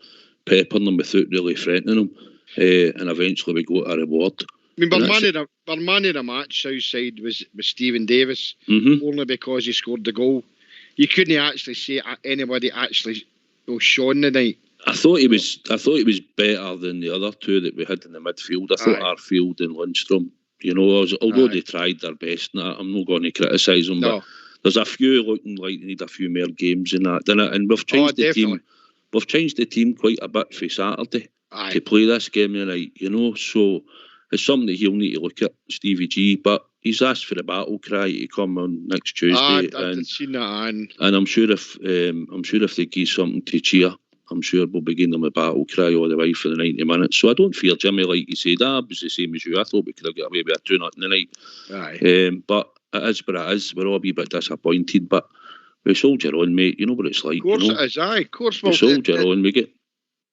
peppering them without really threatening them. And eventually we got a reward.
I mean, our man of the match, Southside, was Stephen Davis, only because he scored the goal. You couldn't actually see anybody actually shone tonight.
I thought he was better than the other two that we had in the midfield. I thought Arfield and Lundstrom, although they tried their best, and I'm not going to criticise them, but there's a few looking like they need a few more games in that, didn't it? And we've changed the team. We've changed the team quite a bit for Saturday to play this game tonight, so it's something that he'll need to look at, Stevie G. But he's asked for the battle cry to come on next Tuesday,
I've seen that,
and I'm sure if they give something to cheer, I'm sure we'll begin them a battle cry all the way for the 90 minutes. So I don't fear Jimmy, like you said. It was the same as you. I thought we could have got away with a 2-0 tonight. But it is what it is. We're all a wee bit disappointed, but we soldier on, mate. You know what it's like.
Of course it is, Of course
we soldier on. We get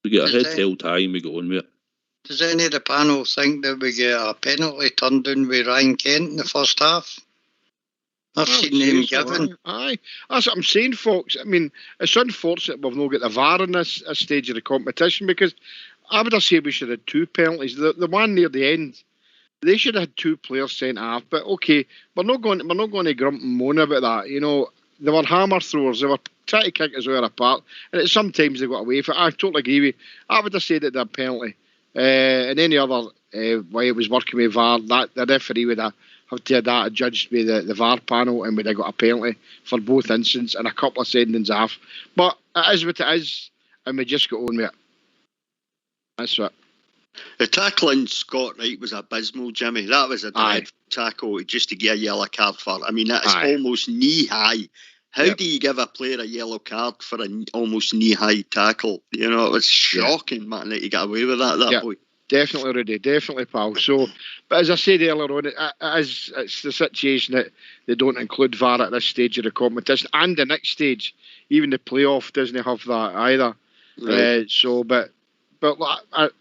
a head held high and we get on with it.
Does any of the panel think that we get a penalty turned down with Ryan Kent in the first half? I've seen him given.
Aye, that's what I'm saying, folks. I mean, it's unfortunate we've not got the VAR in this stage of the competition, because I would have said we should have 2 penalties. The one near the end, they should have had 2 players sent off. But okay, we're not going to grump and moan about that. They were hammer throwers. They were trying to kick us out apart, and sometimes they got away from it. I totally agree with you. I would have said that they're penalty. And any other way it was working with VAR, that the referee would have to have that judged with the VAR panel, and would have got a penalty for both incidents and a couple of sendings off. But it is what it is, and we just got on with it. That's it.
The tackling Scott Wright was abysmal, Jimmy. That was a dreadful tackle just to get a yellow card for. I mean, that is almost knee high. How do you give a player a yellow card for an almost knee high tackle? It was shocking, man, that you got away with that boy.
Definitely, Rudy. Definitely, pal. So, but as I said earlier on, it's the situation that they don't include VAR at this stage of the competition, and the next stage, even the playoff doesn't have that either. Right. But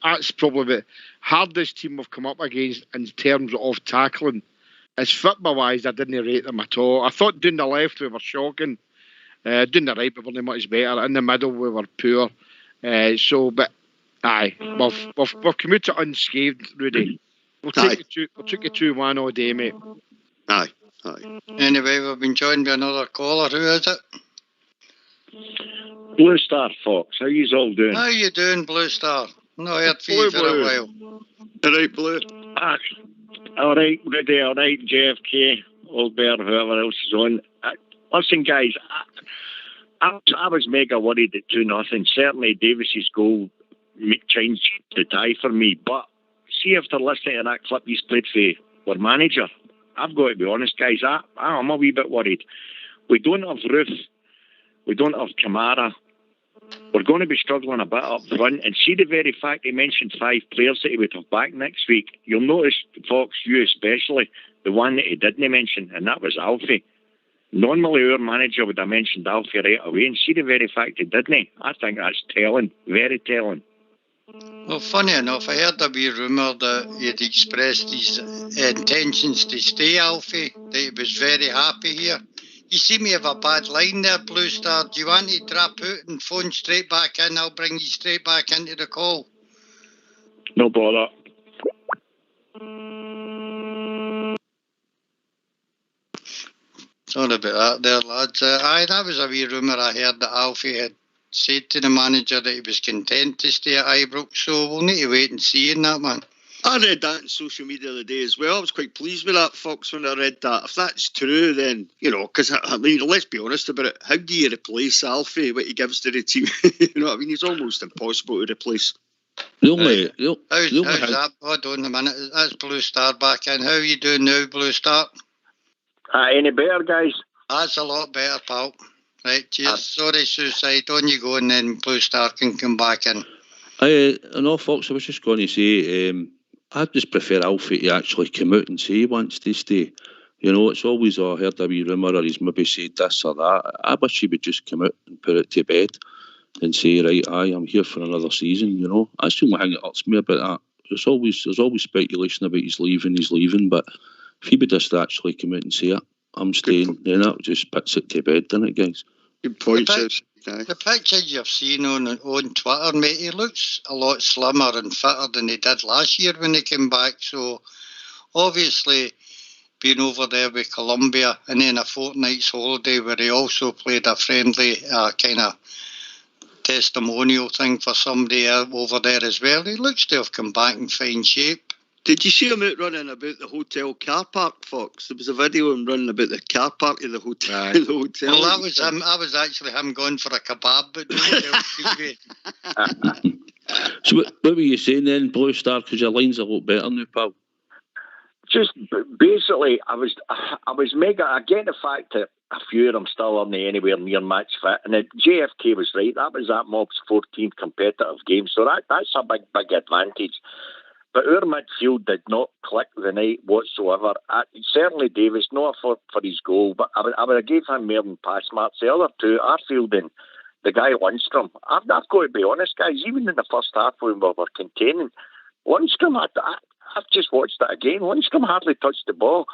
that's probably the hardest team we've come up against in terms of tackling. As football-wise, I didn't rate them at all. I thought down the left we were shocking. Down the right we weren't much better. In the middle we were poor. We've come out unscathed, Rudy. We'll take you 2-1 all day, mate.
Aye.
Anyway, we've been joined by another caller. Who is it?
Blue Star Fox. How you all doing?
How you doing, Blue Star? No, I heard from you for a while.
All right, Blue.
All right, Rudy. All right, JFK, Albert, whoever else is on. Listen, guys, I was mega worried at 2-0. Certainly, Davis's goal changed the tie for me. But see, after listening to that clip he's played for our manager, I've got to be honest, guys. I'm a wee bit worried. We don't have Ruth. We don't have Kamara. we're going to be struggling a bit up front. And see the very fact he mentioned 5 players that he would have back next week. You'll notice, Fox, you especially, the one that he didn't mention, and that was Alfie. Normally our manager would have mentioned Alfie right away, and see the very fact he didn't. I think that's telling, very telling.
Well, funny enough, I heard a wee rumour that he had expressed his intentions to stay, Alfie, that he was very happy here. You seem to have a bad line there, Blue Star. Do you want to drop out and phone straight back in? I'll bring you straight back into the call.
No bother.
Sorry about that there, lads. Aye, that was a wee rumour I heard that Alfie had said to the manager that he was content to stay at Ibrox, so we'll need to wait and see in that, man.
I read that on social media the other day as well. I was quite pleased with that, Fox, when I read that. If that's true, then, because, I mean, let's be honest about it. How do you replace Alfie, what he gives to the team? You know what I mean? He's almost impossible to replace.
How's that? Hold on a minute. That's Blue Star back in. How are you doing now, Blue Star?
Any better, guys?
That's a lot better, pal. Right, cheers. Sorry, Suicide. On you go, and then Blue Star can come back in.
No, Fox, I was just going to say, I just prefer Alfie to actually come out and say he wants to stay. It's always, I heard a wee rumour or he's maybe said this or that. I wish he would just come out and put it to bed and say, right, I'm here for another season, That's the only thing that hurts me about that. There's always speculation about he's leaving, but if he would just actually come out and say it, I'm staying, then that just puts it to bed, doesn't it, guys?
Good point,
The picture you've seen on Twitter, mate, he looks a lot slimmer and fitter than he did last year when he came back. So, obviously, being over there with Colombia and then a fortnight's holiday where he also played a friendly kind of testimonial thing for somebody over there as well. He looks to have come back in fine shape.
Did you see him out running about the hotel car park, Fox? There was a video of him running about the car park of the hotel.
Well, that was him. I was actually him going for a kebab, but
So what were you saying then, Blue Star? Because your line's a lot better now, pal.
Just basically, I was mega. I get the fact that a few of them still aren't anywhere near match fit, and JFK was right. That was that mob's 14th competitive game, so that's a big advantage. But our midfield did not click the night whatsoever. Certainly Davis, not for his goal, but I would have gave him more than pass marks. The other two, Arfield and the guy Lundstrom. I've got to be honest, guys, even in the first half when we were containing, Lundstrom, I've just watched that again. Lundstrom hardly touched the ball.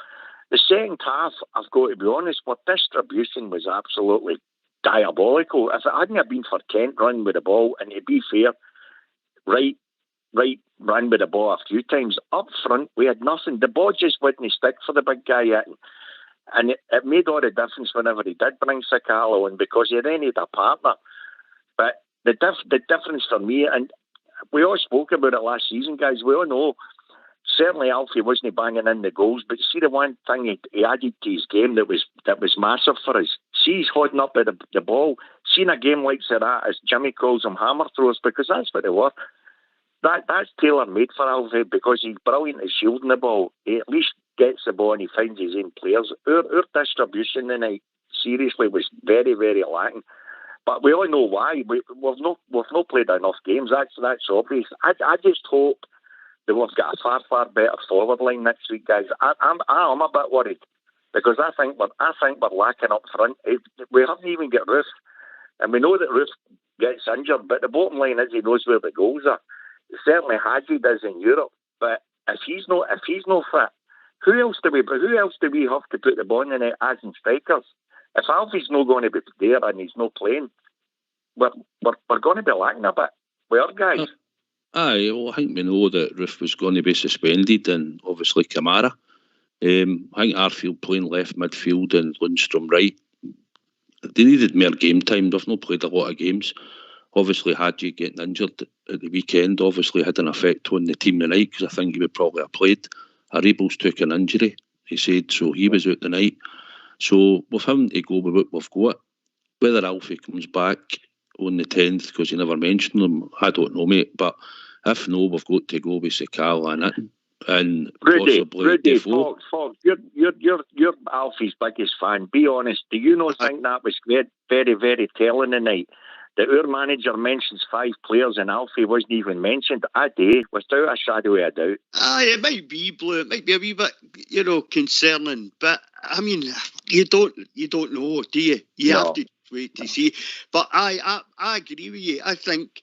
The second half, I've got to be honest, our distribution was absolutely diabolical. If it hadn't been for Kent running with the ball, and to be fair, right, ran with the ball a few times. Up front, we had nothing. The ball just wouldn't stick for the big guy yet. And it made all the difference whenever he did bring Sakalo in, because he then had a partner. But the difference for me, and we all spoke about it last season, guys, we all know, certainly Alfie wasn't banging in the goals, but see the one thing he added to his game that was massive for us. See he's holding up the ball. Seeing a game like that, as Jimmy calls them, hammer throwers, because that's what they were. That's tailor-made for Alfie, because he's brilliant at shielding the ball. He at least gets the ball and he finds his own players. Our distribution tonight, seriously, was very, very lacking. But we all know why. We've not played enough games. That's obvious. I just hope that we've got a far better forward line next week, guys. I'm a bit worried, because I think we're lacking up front. We haven't even got Ruth, and we know that Ruth gets injured. But the bottom line is he knows where the goals are. Certainly Hadji does in Europe, but if he's not fit, who else do we have to put the ball in it as in strikers? If Alfie's not going to be there and he's not playing, we're going to be lacking a bit. We are, guys.
Aye, well, I think we know that Roof was going to be suspended, and obviously Kamara. I think Arfield playing left midfield and Lundstrom right. They needed more game time. They've not played a lot of games. Obviously, Hadji getting injured at the weekend obviously had an effect on the team tonight, because I think he would probably have played. Aribo's took an injury, he said, so he was out tonight. So we've having to go with what we've got. Whether Alfie comes back on the 10th, because you never mentioned him, I don't know, mate. But if no, we've got to go with Sakala and possibly Defoe.
Fox, you're Alfie's biggest fan. Be honest. Do you not think that was very, very telling tonight? that our manager mentions 5 players and Alfie wasn't even mentioned, I do, without a shadow of a doubt.
Aye, it might be, Blue. It might be a wee bit, concerning. But I mean, you don't know, do you? You have to wait to see. But I agree with you. I think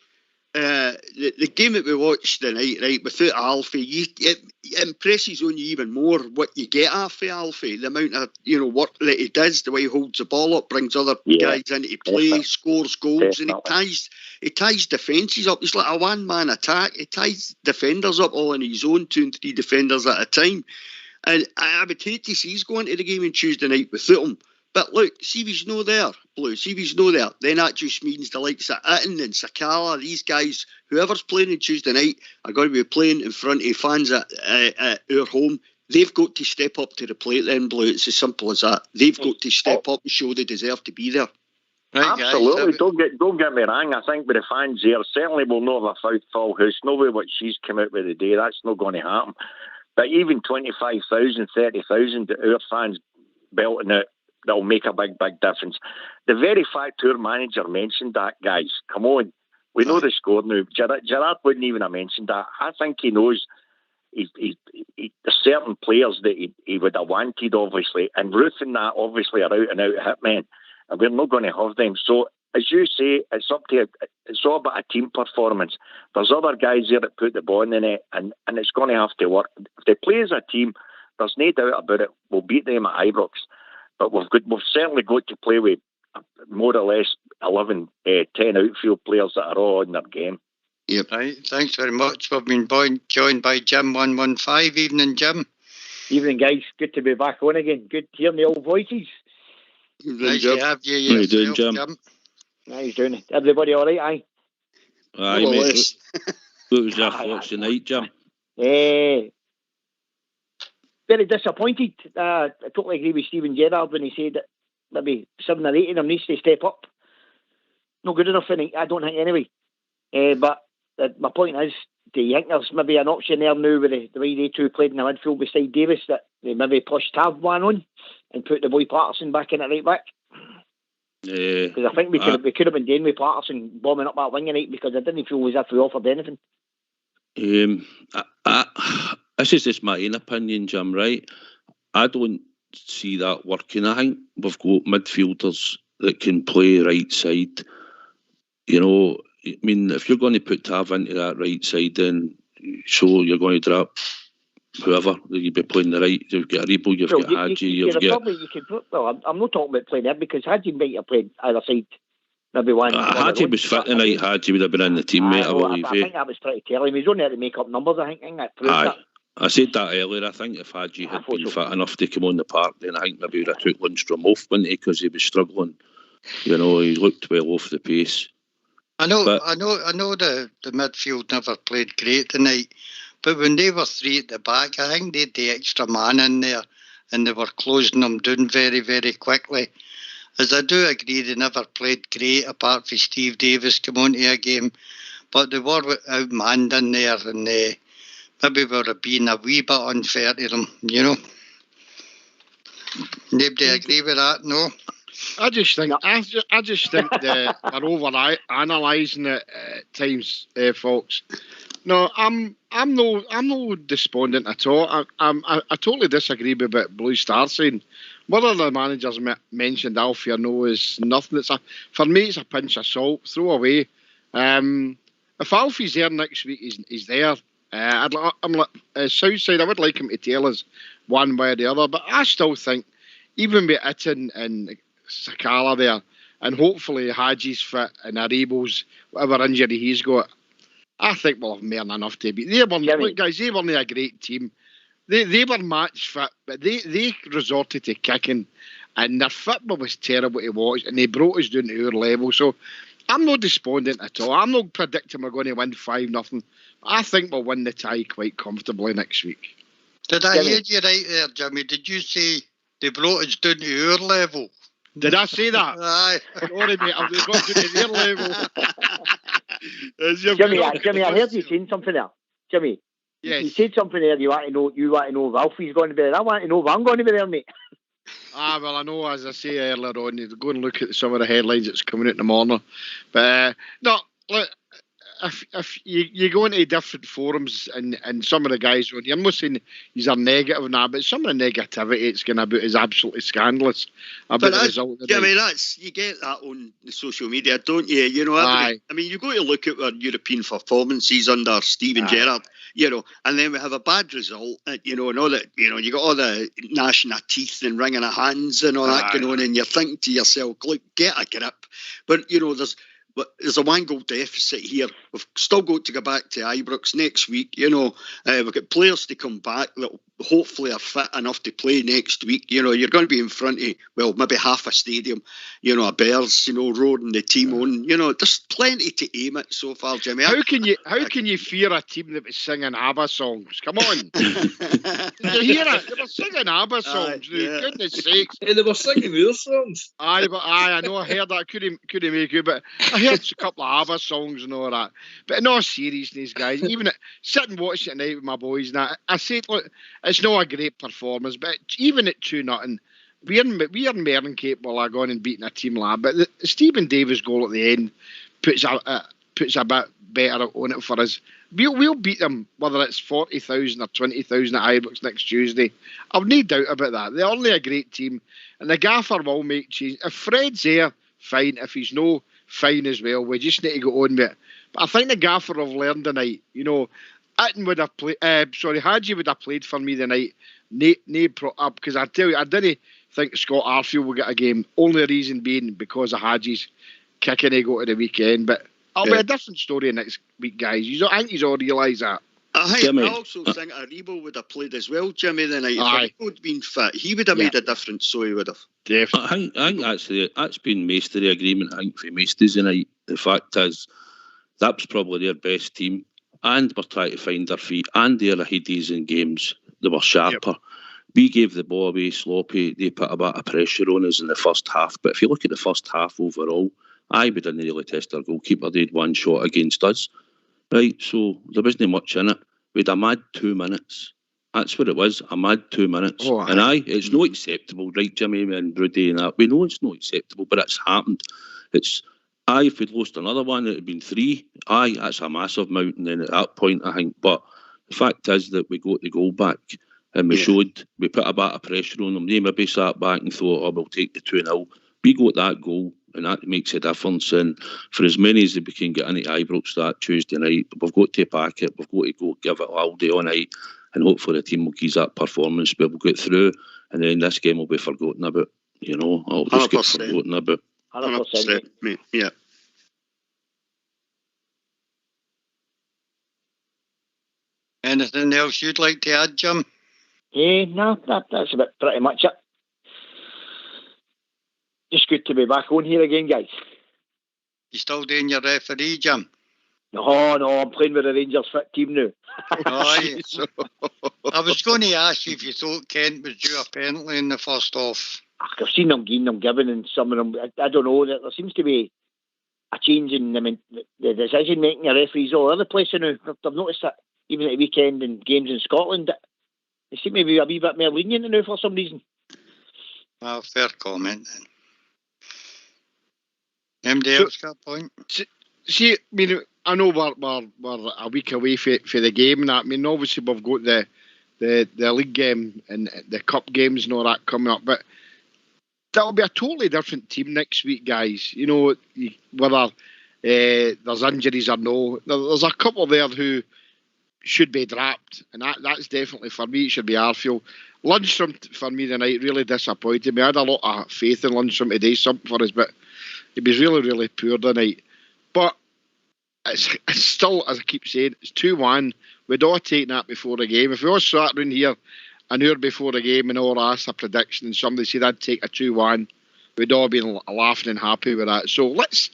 the game that we watched tonight, right, without Alfie, it impresses on you even more what you get after Alfie. The amount of work that he does, the way he holds the ball up, brings other guys into play, scores goals, and he ties defences up. He's like a one-man attack. He ties defenders up all on his own, 2 and 3 defenders at a time. And I would hate to see he's going to the game on Tuesday night without him. But look, see if he's no there, Blue. See if he's no there. Then that just means the likes of Itten and Sakala, these guys, whoever's playing on Tuesday night, are going to be playing in front of fans at our home. They've got to step up to the plate then, Blue. It's as simple as that. They've got to step up and show they deserve to be there.
Right, absolutely. Guys, don't get me wrong. I think with the fans here, certainly we'll not have a full house. No way what she's come out with today. That's not going to happen. But even 25,000, 30,000, our fans belting out, that'll make a big, big difference. The very fact our manager mentioned that, guys, come on. We know the score now. Gerard wouldn't even have mentioned that. I think he knows there's certain players that he would have wanted, obviously, and Ruth and that, obviously, are out-and-out hitmen, and we're not going to have them. So, as you say, it's all about a team performance. There's other guys here that put the ball in the net, and it's going to have to work. If they play as a team, there's no doubt about it. We'll beat them at Ibrox. But we've certainly got to play with more or less 11, 10 outfield players that are all in their game.
Yep. Right. Thanks very much. We've been joined by Jim 115. Evening, Jim.
Evening, guys. Good to be back on again. Good to hear the old voices.
Nice to have you.
How you doing, Jim?
How you doing? Everybody all right? Aye.
Aye, mate. What was your thoughts tonight, Jim?
Very disappointed. I totally agree with Stephen Gerrard when he said that maybe 7 or 8 of them needs to step up. Not good enough, I don't think, anyway. But my point is, do you think there's maybe an option there now with the way they two played in the midfield beside Davis, that they maybe push Tav one on and put the boy Patterson back in at right back? Because I think we could have been doing with Patterson bombing up that wing tonight, because I didn't feel as if we offered anything.
This is just my own opinion, Jim, right? I don't see that working. I think we've got midfielders that can play right side. I mean, if you're going to put Tav into that right side, then so you're going to drop whoever you'd be playing the right. You've got Aribo, you've got Hadji,
I'm not talking about playing there, because Hadji might have played either side. Maybe one.
Hadji was fit tonight. Hadji would have been in the team, mate. I believe.
I think that was pretty telling. He was only there to make up numbers. I think that proved that.
I said that earlier. I think if Hadji had been fit enough to come on the park, then I think maybe we'd have took Lundstrom off, wouldn't he? Because he was struggling. He looked well off the pace.
I know the midfield never played great tonight, but when they were 3 at the back, I think they had the extra man in there, and they were closing them down very, very quickly. As I do agree, they never played great, apart from Steve Davis come onto a game, but they were outmanned in there, and maybe would have been a wee bit unfair to them, Nobody agree with that, no?
I just think they're over analysing it at times, folks. No, I'm no despondent at all. I totally disagree with what Blue Star saying. Whether the managers mentioned Alfie or no is nothing. For me, it's a pinch of salt. Throw away. If Alfie's there next week, he's there. I'm like Southside. I would like him to tell us one way or the other, but I still think, even with Itten and Sakala there, and hopefully Hadji's fit and Aribo's whatever injury he's got, I think we'll have more than enough to beat. They weren't a great team. They were match fit, but they resorted to kicking, and their football was terrible to watch, and they brought us down to our level. So I'm not despondent at all. I'm not predicting we're going to win 5-0. I think we'll win the tie quite comfortably next week.
Did I hear you right there, Jimmy? Did you say they brought us down to our level?
Did I say that?
Aye.
Sorry, mate. I've got to their level.
Jimmy, I heard you saying something there. Jimmy,
yes.
You said something there. You want to know if Alfie's going to be there. I want to know if I'm going to be there, mate.
Well, I know, as I say earlier on, you go and look at some of the headlines that's coming out in the morning. But no, look, if you go into different forums and some of the guys on here, I'm not saying these are negative now, but some of the negativity it's going about is absolutely scandalous about the result.
Yeah, I mean, you get that on the social media, don't you? You know, I mean, you go to look at our European performances under Steven Gerrard, you know, and then we have a bad result, you know, and all that, you know, you got all the gnashing of teeth and wringing of hands and all that going on, and you're thinking to yourself, look, get a grip. But, you know, there's a 1-goal deficit here. We've still got to go back to Ibrox next week. You know, we've got players to come back that hopefully are fit enough to play next week. You know, you're going to be in front of, well, maybe half a stadium, you know, a Bears, you know, roaring the team on. You know, there's plenty to aim at so far, Jimmy.
How can you fear a team that was singing ABBA songs? Come on. Did you hear it? They were singing ABBA songs. Goodness sakes.
Hey, they were singing your songs.
I know, I heard that. Couldn't make it, but I heard a couple of ABBA songs and all that. But in all seriousness, guys, even sit and watch it at night with my boys, and I said, look, it's not a great performance, but even at 2-0, we are more than capable of going and beating a team like that. But the Stephen Davis goal at the end puts a bit better on it for us. We'll beat them, whether it's 40,000 or 20,000 at Ibrox next Tuesday. I've no doubt about that. They're only a great team, and the gaffer will make change. If Fred's there, fine. If he's no, fine as well. We just need to go on with it. But I think the gaffer have learned tonight. You know, Haji would have played for me tonight. Because I tell you, I didn't think Scott Arfield would get a game. Only reason being because of Haji's kicking to go to the weekend. But it'll be a different story next week, guys. I think you all realise that.
I also think Aribo would have played as well, Jimmy, the night. If he had been fit, he would have made a difference, so he would have.
I think actually that's been most of the agreement, I think, for most of the night. The fact is, that was probably their best team, and we're trying to find their feet, and their Hades in games, they were sharper. Yep. We gave the ball away sloppy. They put a bit of pressure on us in the first half. But if you look at the first half overall, we didn't really test our goalkeeper. They had one shot against us. Right, so there wasn't much in it. We had a mad 2 minutes. That's what it was, a mad 2 minutes. It's not acceptable, right, Jimmy and Brody and that. We know it's not acceptable, but it's happened. If we'd lost another one, it would have been 3. That's a massive mountain then at that point, I think. But the fact is that we got the goal back and we put a bit of pressure on them. They maybe sat back and thought, we'll take the 2-0. We got that goal, and that makes a difference. And for as many as we can get into Ibrox that Tuesday night, we've got to pack it. We've got to go give it all day all night, and hopefully the team will give that performance. But we'll get through, and then this game will be forgotten about. You know, it'll just get forgotten about.
100%, mate. Yeah.
Anything else you'd like to add, Jim?
No, that's about pretty much it. Just good to be back on here again, guys.
You still doing your referee, Jim?
No, I'm playing with the Rangers fit team now.
I was going to ask you if you thought Kent was due a penalty in the first half.
I've seen them giving, and some of them, I don't know, there seems to be a change in the decision making of referees all over the place now. I've noticed that even at the weekend in games in Scotland, they seem to be a wee bit more lenient now for some reason.
Well, fair comment then. Anybody else got a point?
See, I mean, I know we're a week away for the game and that. I mean, obviously we've got the league game and the cup games and all that coming up, but that'll be a totally different team next week, guys. You know, whether there's injuries or no, there's a couple there who should be dropped, and that's definitely, for me, it should be Arfield. Lundstrom, for me tonight, really disappointed me. I had a lot of faith in Lundstrom to do something for us, but he was really, really poor tonight. But it's still, as I keep saying, it's 2-1. We'd all taken that before the game. If we all sat around here an hour before the game and all asked a prediction and somebody said I'd take a 2-1, we'd all been laughing and happy with that. So let's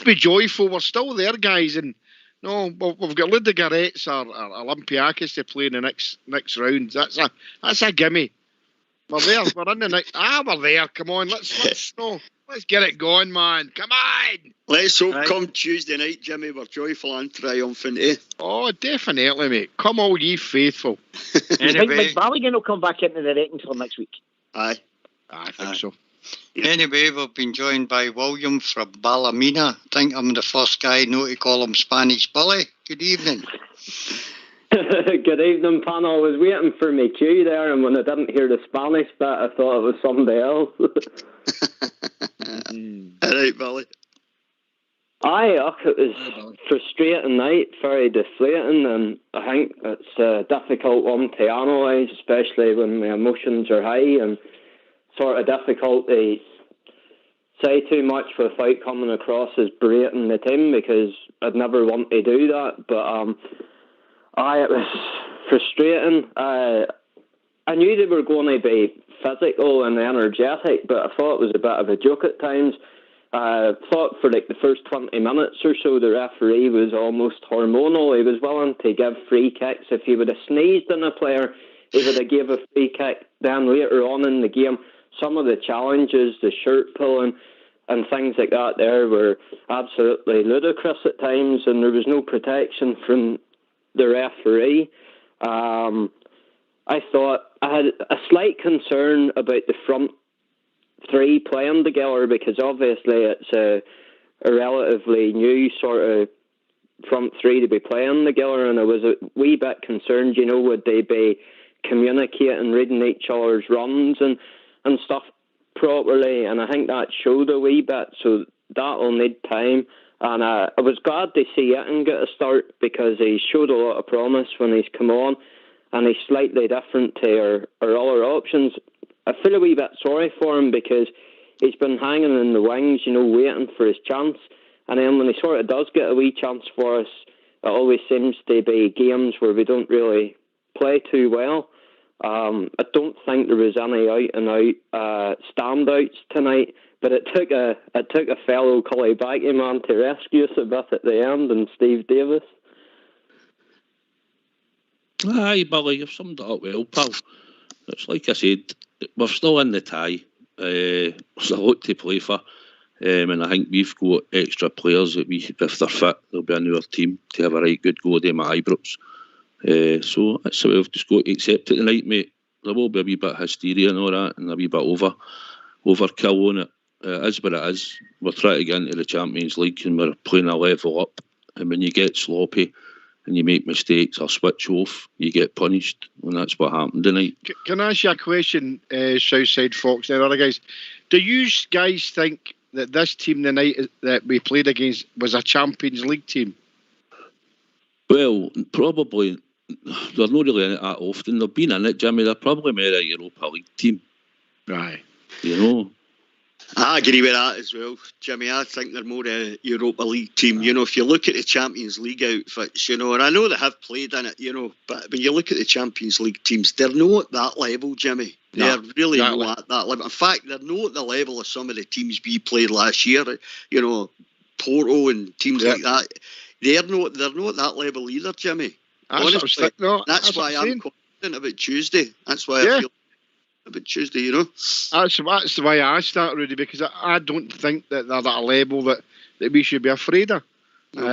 be joyful. We're still there, guys, and no, we've got Ludogorets or Olympiacos to play in the next round. That's a gimme. We're there. We're in the next. We're there. Come on, let's get it going, man. Come on.
Let's hope come Tuesday night, Jimmy, we're joyful and triumphant, eh?
Oh, definitely, mate. Come all ye faithful.
I think Mike Ballaghan will come back into the reckoning for next week.
Aye.
I think so.
Anyway, we've been joined by William from Ballymena. I think I'm the first guy not to call him Spanish Bully. Good evening.
Good evening, panel. I was waiting for my cue there, and when I didn't hear the Spanish bit, I thought it was somebody else.
All right, Billy.
It was frustrating night, very deflating, and I think it's a difficult one to analyse, especially when my emotions are high, and sort of difficult to say too much without coming across as berating the team, because I'd never want to do that, but it was frustrating. I knew they were going to be physical and energetic, but I thought it was a bit of a joke at times. I thought for like the first 20 minutes or so, the referee was almost hormonal. He was willing to give free kicks. If he would have sneezed on a player, he would have gave a free kick. Then later on in the game, some of the challenges, the shirt pulling and things like that there were absolutely ludicrous at times, and there was no protection from the referee. I thought I had a slight concern about the front three playing together, because obviously it's a relatively new sort of front three to be playing together, and I was a wee bit concerned, would they be communicating, reading each other's runs and stuff properly, and I think that showed a wee bit, so that'll need time. And I was glad to see Itten get a start, because he showed a lot of promise when he's come on, and he's slightly different to our other options. I feel a wee bit sorry for him, because he's been hanging in the wings, waiting for his chance. And then when he sort of does get a wee chance for us, it always seems to be games where we don't really play too well. I don't think there was any out-and-out standouts tonight, but it took a fellow Cullybacky man to rescue us a bit at the end, and Steve Davis.
Aye, Billy, you've summed it up well, pal. It's like I said, we're still in the tie. There's a lot to play for. And I think we've got extra players that if they're fit, there'll be another team to have a right good go at them at Ibrox. So that's how we've just got to accept it tonight, mate. There will be a wee bit of hysteria and all that, and a wee bit overkill on it. It is what it is. We're trying to get into the Champions League, and we're playing a level up. And when you get sloppy and you make mistakes or switch off, you get punished, and that's what happened tonight.
Can I ask you a question, Southside Fox and other guys? Do you guys think that this team tonight that we played against was a Champions League team?
Well, probably. They're not really in it that often. They've been in it, Jimmy. They're probably more a Europa League team.
Right.
I agree with that as well, Jimmy. I think they're more a Europa League team. If you look at the Champions League outfits, and I know they have played in it, but when you look at the Champions League teams, they're not at that level, Jimmy. They're really not at that level. In fact, they're not at the level of some of the teams we played last year, Porto and teams like that. They're not at that level either, Jimmy. Honestly, that's why I'm confident about Tuesday. That's why I feel about Tuesday,
That's the way I start, Rudy, because I don't think that they're at a level that we should be afraid of. No.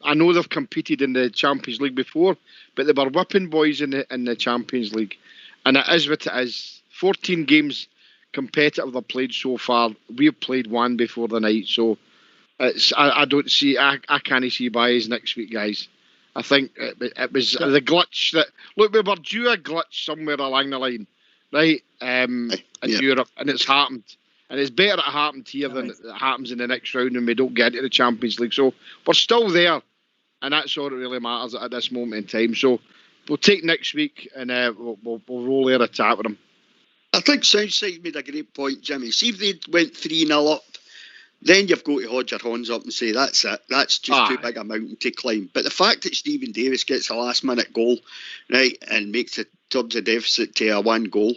I know they've competed in the Champions League before, but they were whipping boys in the Champions League. And it is what it is. 14 games competitive they've played so far. We've played one before the night, so I can't see bias next week, guys. I think it was the glitch that... Look, we were due a glitch somewhere along the line, right, in Europe, and it's happened. And it's better it happened here than it happens in the next round and we don't get into the Champions League. So we're still there, and that's all that really matters at this moment in time. So we'll take next week, and we'll roll there attack with them.
I think Southside made a great point, Jimmy. See if they went 3-0 up, then you've got to hold your hands up and say, that's it. That's just too big a mountain to climb. But the fact that Stephen Davis gets a last-minute goal, right, and makes it towards the deficit to a 1 goal,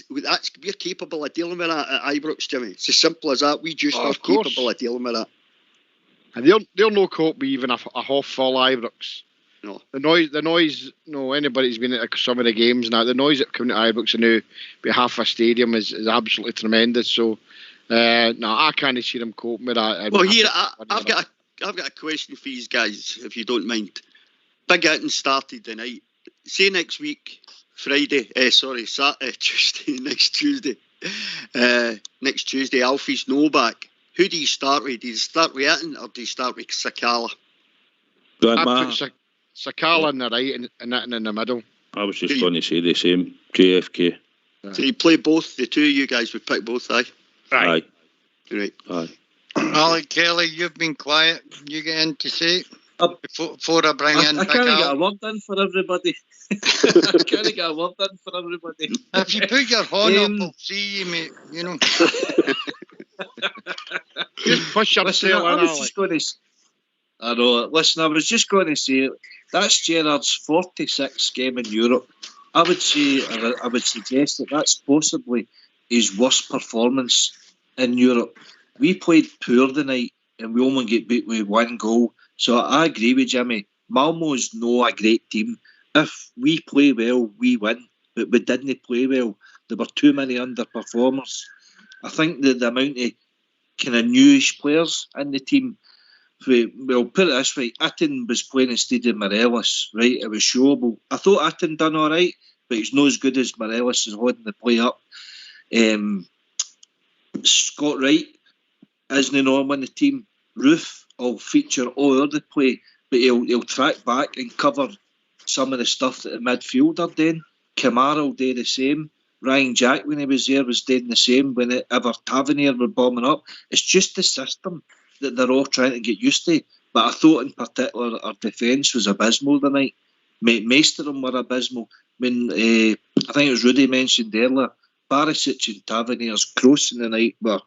we're capable of dealing with that at Ibrox, Jimmy. It's as simple as that. We just are capable of dealing with that.
And they'll no cope with even a half-full Ibrox.
No.
The noise. Anybody's been at some of the games now, the noise that coming to Ibrox and now be half a stadium is absolutely tremendous. So, I can't see them coping with that.
Well, here I've got a question for you guys, if you don't mind. Big Hitting started tonight. Say next week, Tuesday, next Tuesday. next Tuesday, Alfie's no back. Who do you start with? Do you start with Itten or do you start with Sakala?
I put Sakala in the right and Itten in the middle.
I was just going to say the same. JFK.
So you play both, the two of you guys would pick both, aye?
Aye.
Right.
Aye.
Alec Kelly, you've been quiet. You get in to say before I bring in
I can't
Big
get a
Al.
word in for everybody. I can't get a word in for everybody.
If you put your horn up, I'll see you, mate. You know.
Just push your tail in, Alec.
I know. Listen, I was just going to say that's Gerrard's 46th game in Europe. I would suggest that that's possibly his worst performance in Europe. We played poor tonight and we only get beat with 1 goal. So I agree with Jimmy. Malmo's not a great team. If we play well, we win. But we didn't play well. There were too many underperformers. I think that the amount of kind of newish players in the team, well, put it this way, Itten was playing instead of Morelos, right? It was showable. I thought Itten done all right, but he's not as good as Morelos is holding the play up. Scott Wright isn't on the team. Roof will feature all over the play, but he'll track back and cover some of the stuff that the midfield are doing. Kamara will do the same. Ryan Jack, when he was there, was doing the same whenever Tavernier were bombing up. It's just the system that they're all trying to get used to. But I thought in particular our defence was abysmal tonight. Most of them were abysmal. When I think it was Rudy mentioned earlier, Barisic and Tavernier's crossing tonight were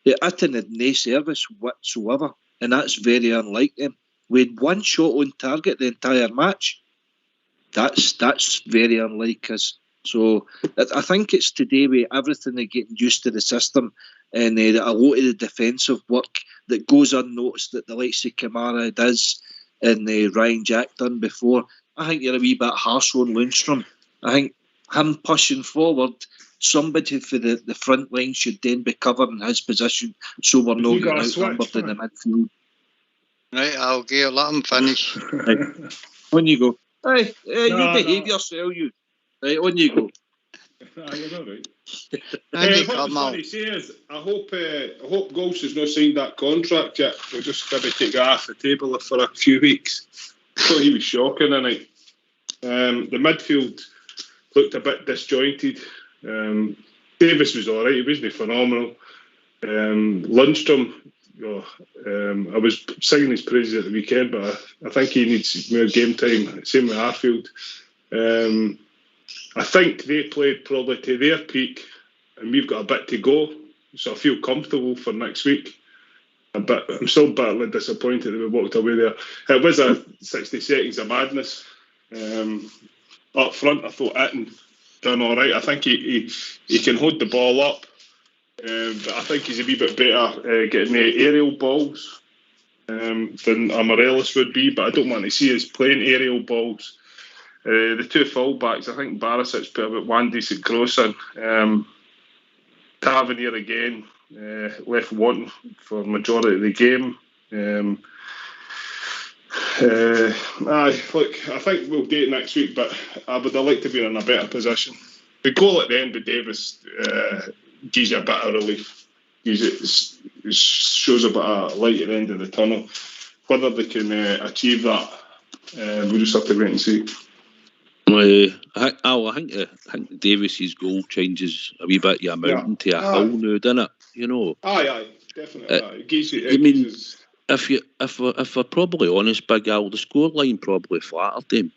Itten had no service whatsoever, and that's very unlike them. We had 1 shot on target the entire match. That's very unlike us. So I think it's today with everything they're getting used to the system and a lot of the defensive work that goes unnoticed that the likes of Kamara does and Ryan Jack done before. I think you're a wee bit harsh on Lundstrom. I think him pushing forward, somebody for the front line should then be covering his position so we're not getting outnumbered in the midfield.
Right, I'll go. Let him finish.
Right. On you go. Hey, you behave yourself, you. Right, on you go.
You're not right.
What
I was going to say is, I hope Gulch has not signed that contract yet. We'll just maybe take it off the table for a few weeks. I thought he was shocking tonight. The midfield looked a bit disjointed. Davis was all right. He wasn't phenomenal. Lundstrom, I was singing his praises at the weekend, but I think he needs more game time. Same with Arfield. I think they played probably to their peak, and we've got a bit to go. So I feel comfortable for next week. But I'm still bitterly disappointed that we walked away there. It was a 60 seconds of madness. Up front, I thought Itten done all right. I think he can hold the ball up, but I think he's a wee bit better getting the aerial balls than Morelos would be. But I don't want to see us playing aerial balls. The 2 full-backs, I think Barisic put about 1 decent cross in. Tavernier again left wanting for majority of the game. Look, I think we'll do it next week, but I would like to be in a better position. The goal at the end with Davis gives you a bit of relief. It shows a bit of light at the end of the tunnel. Whether they can achieve that, we'll just have to wait and see.
I think Davis's goal changes a wee bit. You're mountain to a hill now, doesn't it? You know.
Aye, definitely.
If we're probably honest, Big Al, the scoreline probably flattered them.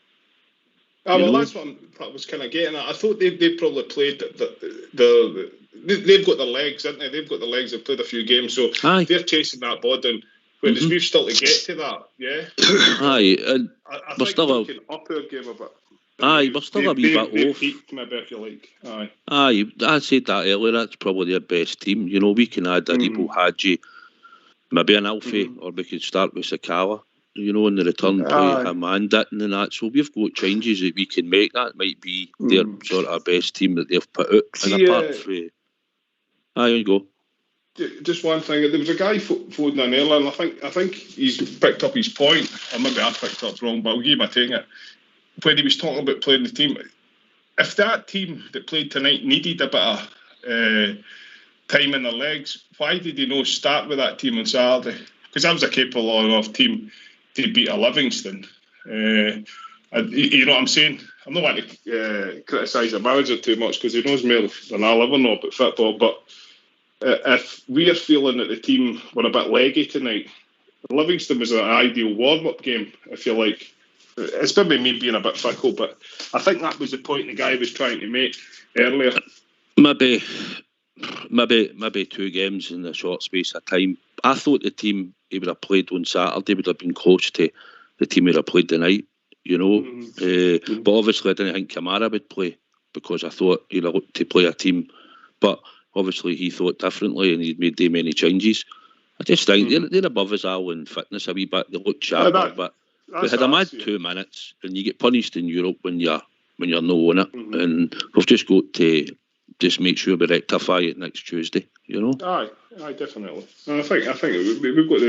That's what I was kind of getting at. I thought they probably played they've got the legs, haven't they? They've got the legs. They've played a few games, so they're chasing that ball down. Whereas we've still to get to that, yeah.
Aye, and
I
we're
think
still
we can up our game a bit.
Aye, we're still a wee bit off.
Peaked, maybe, if you like.
Aye, I said that earlier. That's probably their best team. You know, we can add a Rebo Hadji, maybe an Alfie, or we could start with Sakala. You know, in the return play, him and Ditton and that. So we've got changes that we can make. That might be their sort of best team that they've put out. And apart from, on you go.
Just one thing. There was a guy phoning in earlier, and I think he's picked up his point, or maybe I picked up wrong, but I'll give him a take it. When he was talking about playing the team, if that team that played tonight needed a bit of time in their legs. Why did he not start with that team on Saturday? Because that was a capable enough team to beat a Livingston. You know what I'm saying? I'm not wanting to criticise the manager too much because he knows more than I'll ever know about football. But if we're feeling that the team were a bit leggy tonight, Livingston was an ideal warm-up game, if you like. It's maybe me being a bit fickle, but I think that was the point the guy was trying to make earlier.
Maybe 2 games in a short space of time. I thought the team he would have played on Saturday would have been close to the team he would have played tonight, you know. But obviously I didn't think Kamara would play because I thought he'd have looked to play a team. But obviously he thought differently and he'd made too many changes. I just think they're above us all in fitness a wee bit. They look sharper, but we had a mad 2 minutes, and you get punished in Europe when you're not on it. And we've just got to just make sure we rectify it next Tuesday. You know.
Aye, definitely. And I think we've got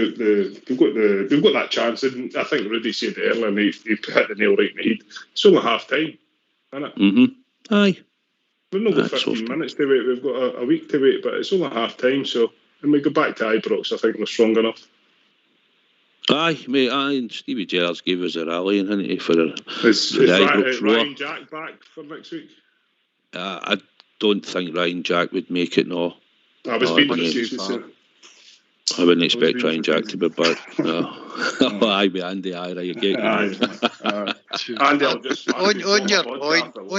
that chance. And I think Rudy said it earlier, and he hit the nail right in the head. It's only half time, isn't it?
Aye.
We've not got 15 minutes to wait. We've got a week to wait, but it's only half time. So when we go back to Ibrox, I think we're strong enough.
Aye, mate. Aye, and Stevie Gerrard's gave us a rally, and he for the
Is Ryan Jack back for next week?
I don't think Ryan Jack would make it. No,
I
wouldn't expect Ryan Jack to be back. No. Aye, with Andy. Aye, right.
Andy, I'll just
on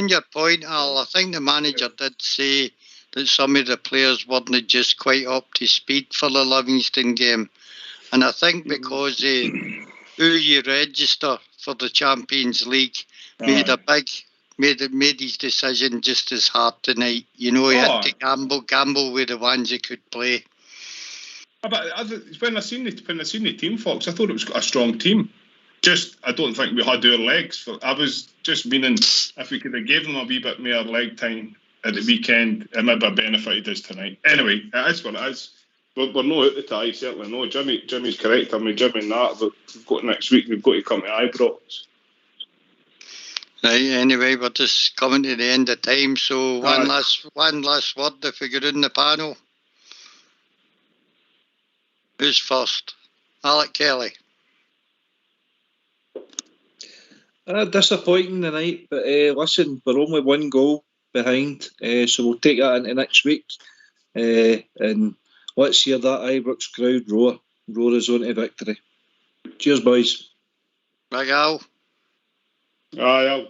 your point, Al. I think the manager did say that some of the players weren't just quite up to speed for the Livingston game. And I think because who you register for the Champions League made his decision just as hard tonight. You know, he had to gamble with the ones he could play.
But when I seen the team, Fox, I thought it was a strong team. Just, I don't think we had our legs. I was just meaning if we could have given them a wee bit more leg time at the weekend, it might have benefited us tonight. Anyway, it is what it is. We're not out the tie, certainly no. Jimmy's correct. I mean, Jimmy and that, but we've got next week, we've got to come to Ibrox.
Right, anyway, we're just coming to the end of time, so one last word if we get in the panel. Who's first? Alec Kelly.
Disappointing tonight, but listen, we're only 1 goal behind, so we'll take that into next week. And let's hear that Ibrox crowd roar us on to victory. Cheers, boys.
Big Al.
Aye,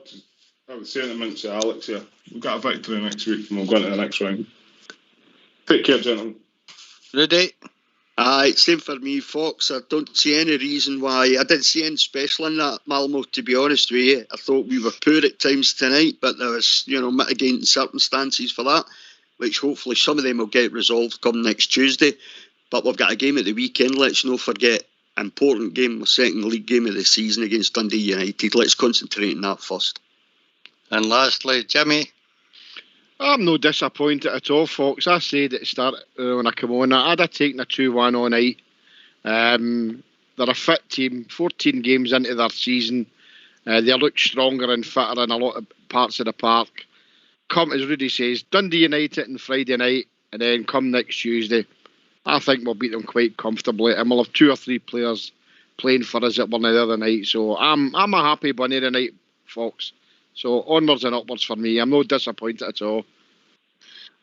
I was sentiments to Alex here. We've got a victory next week and we'll go into the next round. Take care, gentlemen.
Rudy?
Aye, same for me, Fox. I don't see any reason why. I didn't see anything special in that Malmo, to be honest with you. I thought we were poor at times tonight, but there was, mitigating circumstances for that, which hopefully some of them will get resolved come next Tuesday. But we've got a game at the weekend, let's not forget. Important game, the second league game of the season against Dundee United. Let's concentrate on that first.
And lastly, Jimmy?
I'm no disappointed at all, Fox. I said at the start when I come on, I'd have taken a 2-1 all night. They're a fit team, 14 games into their season. They look stronger and fitter in a lot of parts of the park. Come, as Rudy says, Dundee United on Friday night, and then come next Tuesday, I think we'll beat them quite comfortably, and we'll have 2 or 3 players playing for us that were the other night. So I'm a happy bunny tonight, Fox. So onwards and upwards for me. I'm not disappointed at all.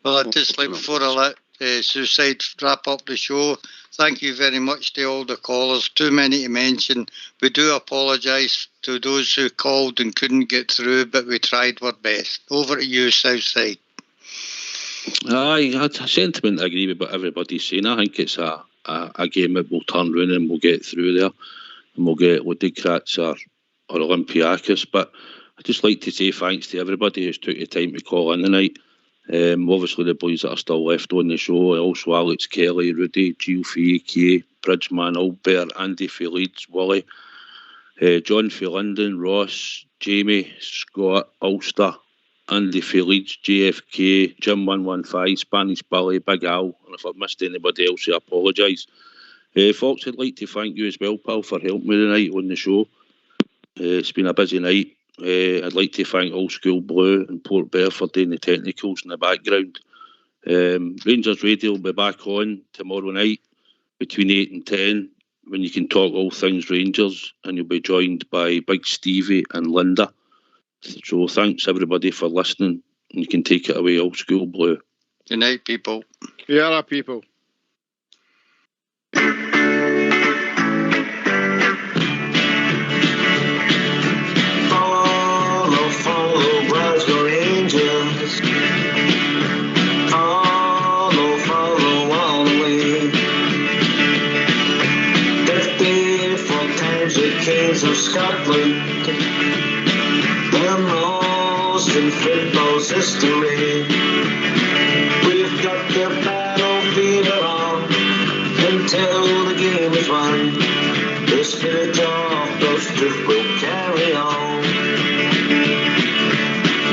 Well, I'd just like, before I let Suicide wrap up the show, thank you very much to all the callers. Too many to mention. We do apologise to those who called and couldn't get through, but we tried our best. Over to you, Southside.
Aye, I sentiment I agree with what everybody's saying. I think it's a game that will turn round and we'll get through there, and we'll get Ludogorets or Olympiacos. But I'd just like to say thanks to everybody who's took the time to call in tonight. Obviously the boys that are still left on the show, also Alex Kelly, Rudy, Gio Fee, Kay, Bridgeman, Albert, Andy for Leeds, Wally, John for London, Ross, Jamie, Scott, Ulster, Andy for Leeds, JFK, Jim 115, Spanish Billy, Big Al, and if I've missed anybody else, I apologise. Fox, I'd like to thank you as well, pal, for helping me tonight on the show. It's been a busy night. I'd like to thank Old School Blue and Port Bear for doing the technicals in the background. Rangers Radio will be back on tomorrow night between 8 and 10 when you can talk all things Rangers, and you'll be joined by Big Stevie and Linda. So thanks everybody for listening, and you can take it away, Old School Blue.
Good night, people.
Yeah, people.
Follow Glasgow Rangers. Follow all the way. 54 times the Kings of Scotland. The most in football's history. We've got the battle fever on until the game is won. The spirit of those truth will carry on.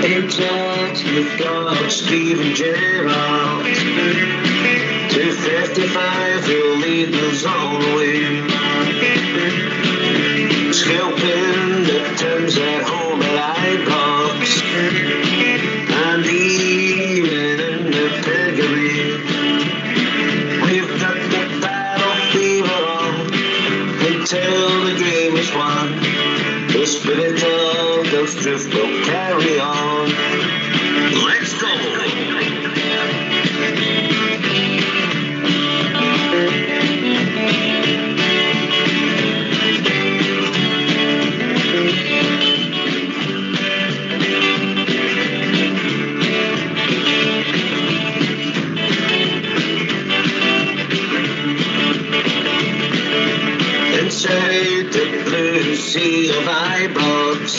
In chat, you've got Steven Gerrard. 255, he'll lead us all the way. Scalping the Thames at home at Ibrox. And even in the piggery. We've got the battle fever on until the game is won. The spirit of those truth will carry on. Let's go! Inside the blue sea of Ibrox,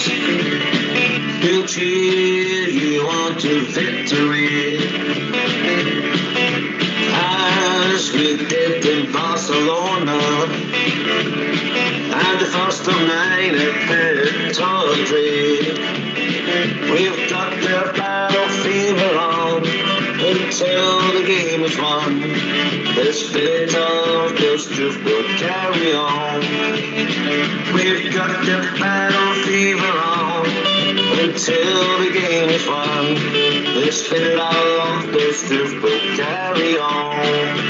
we'll cheer you on to victory, as we did in Barcelona, and the first of 9 at Tawdry. We've got the battle fever on until the game is won. The spirit of those truth will carry on. We've got the battle fever on until the game is won. The spirit of those truth will carry on.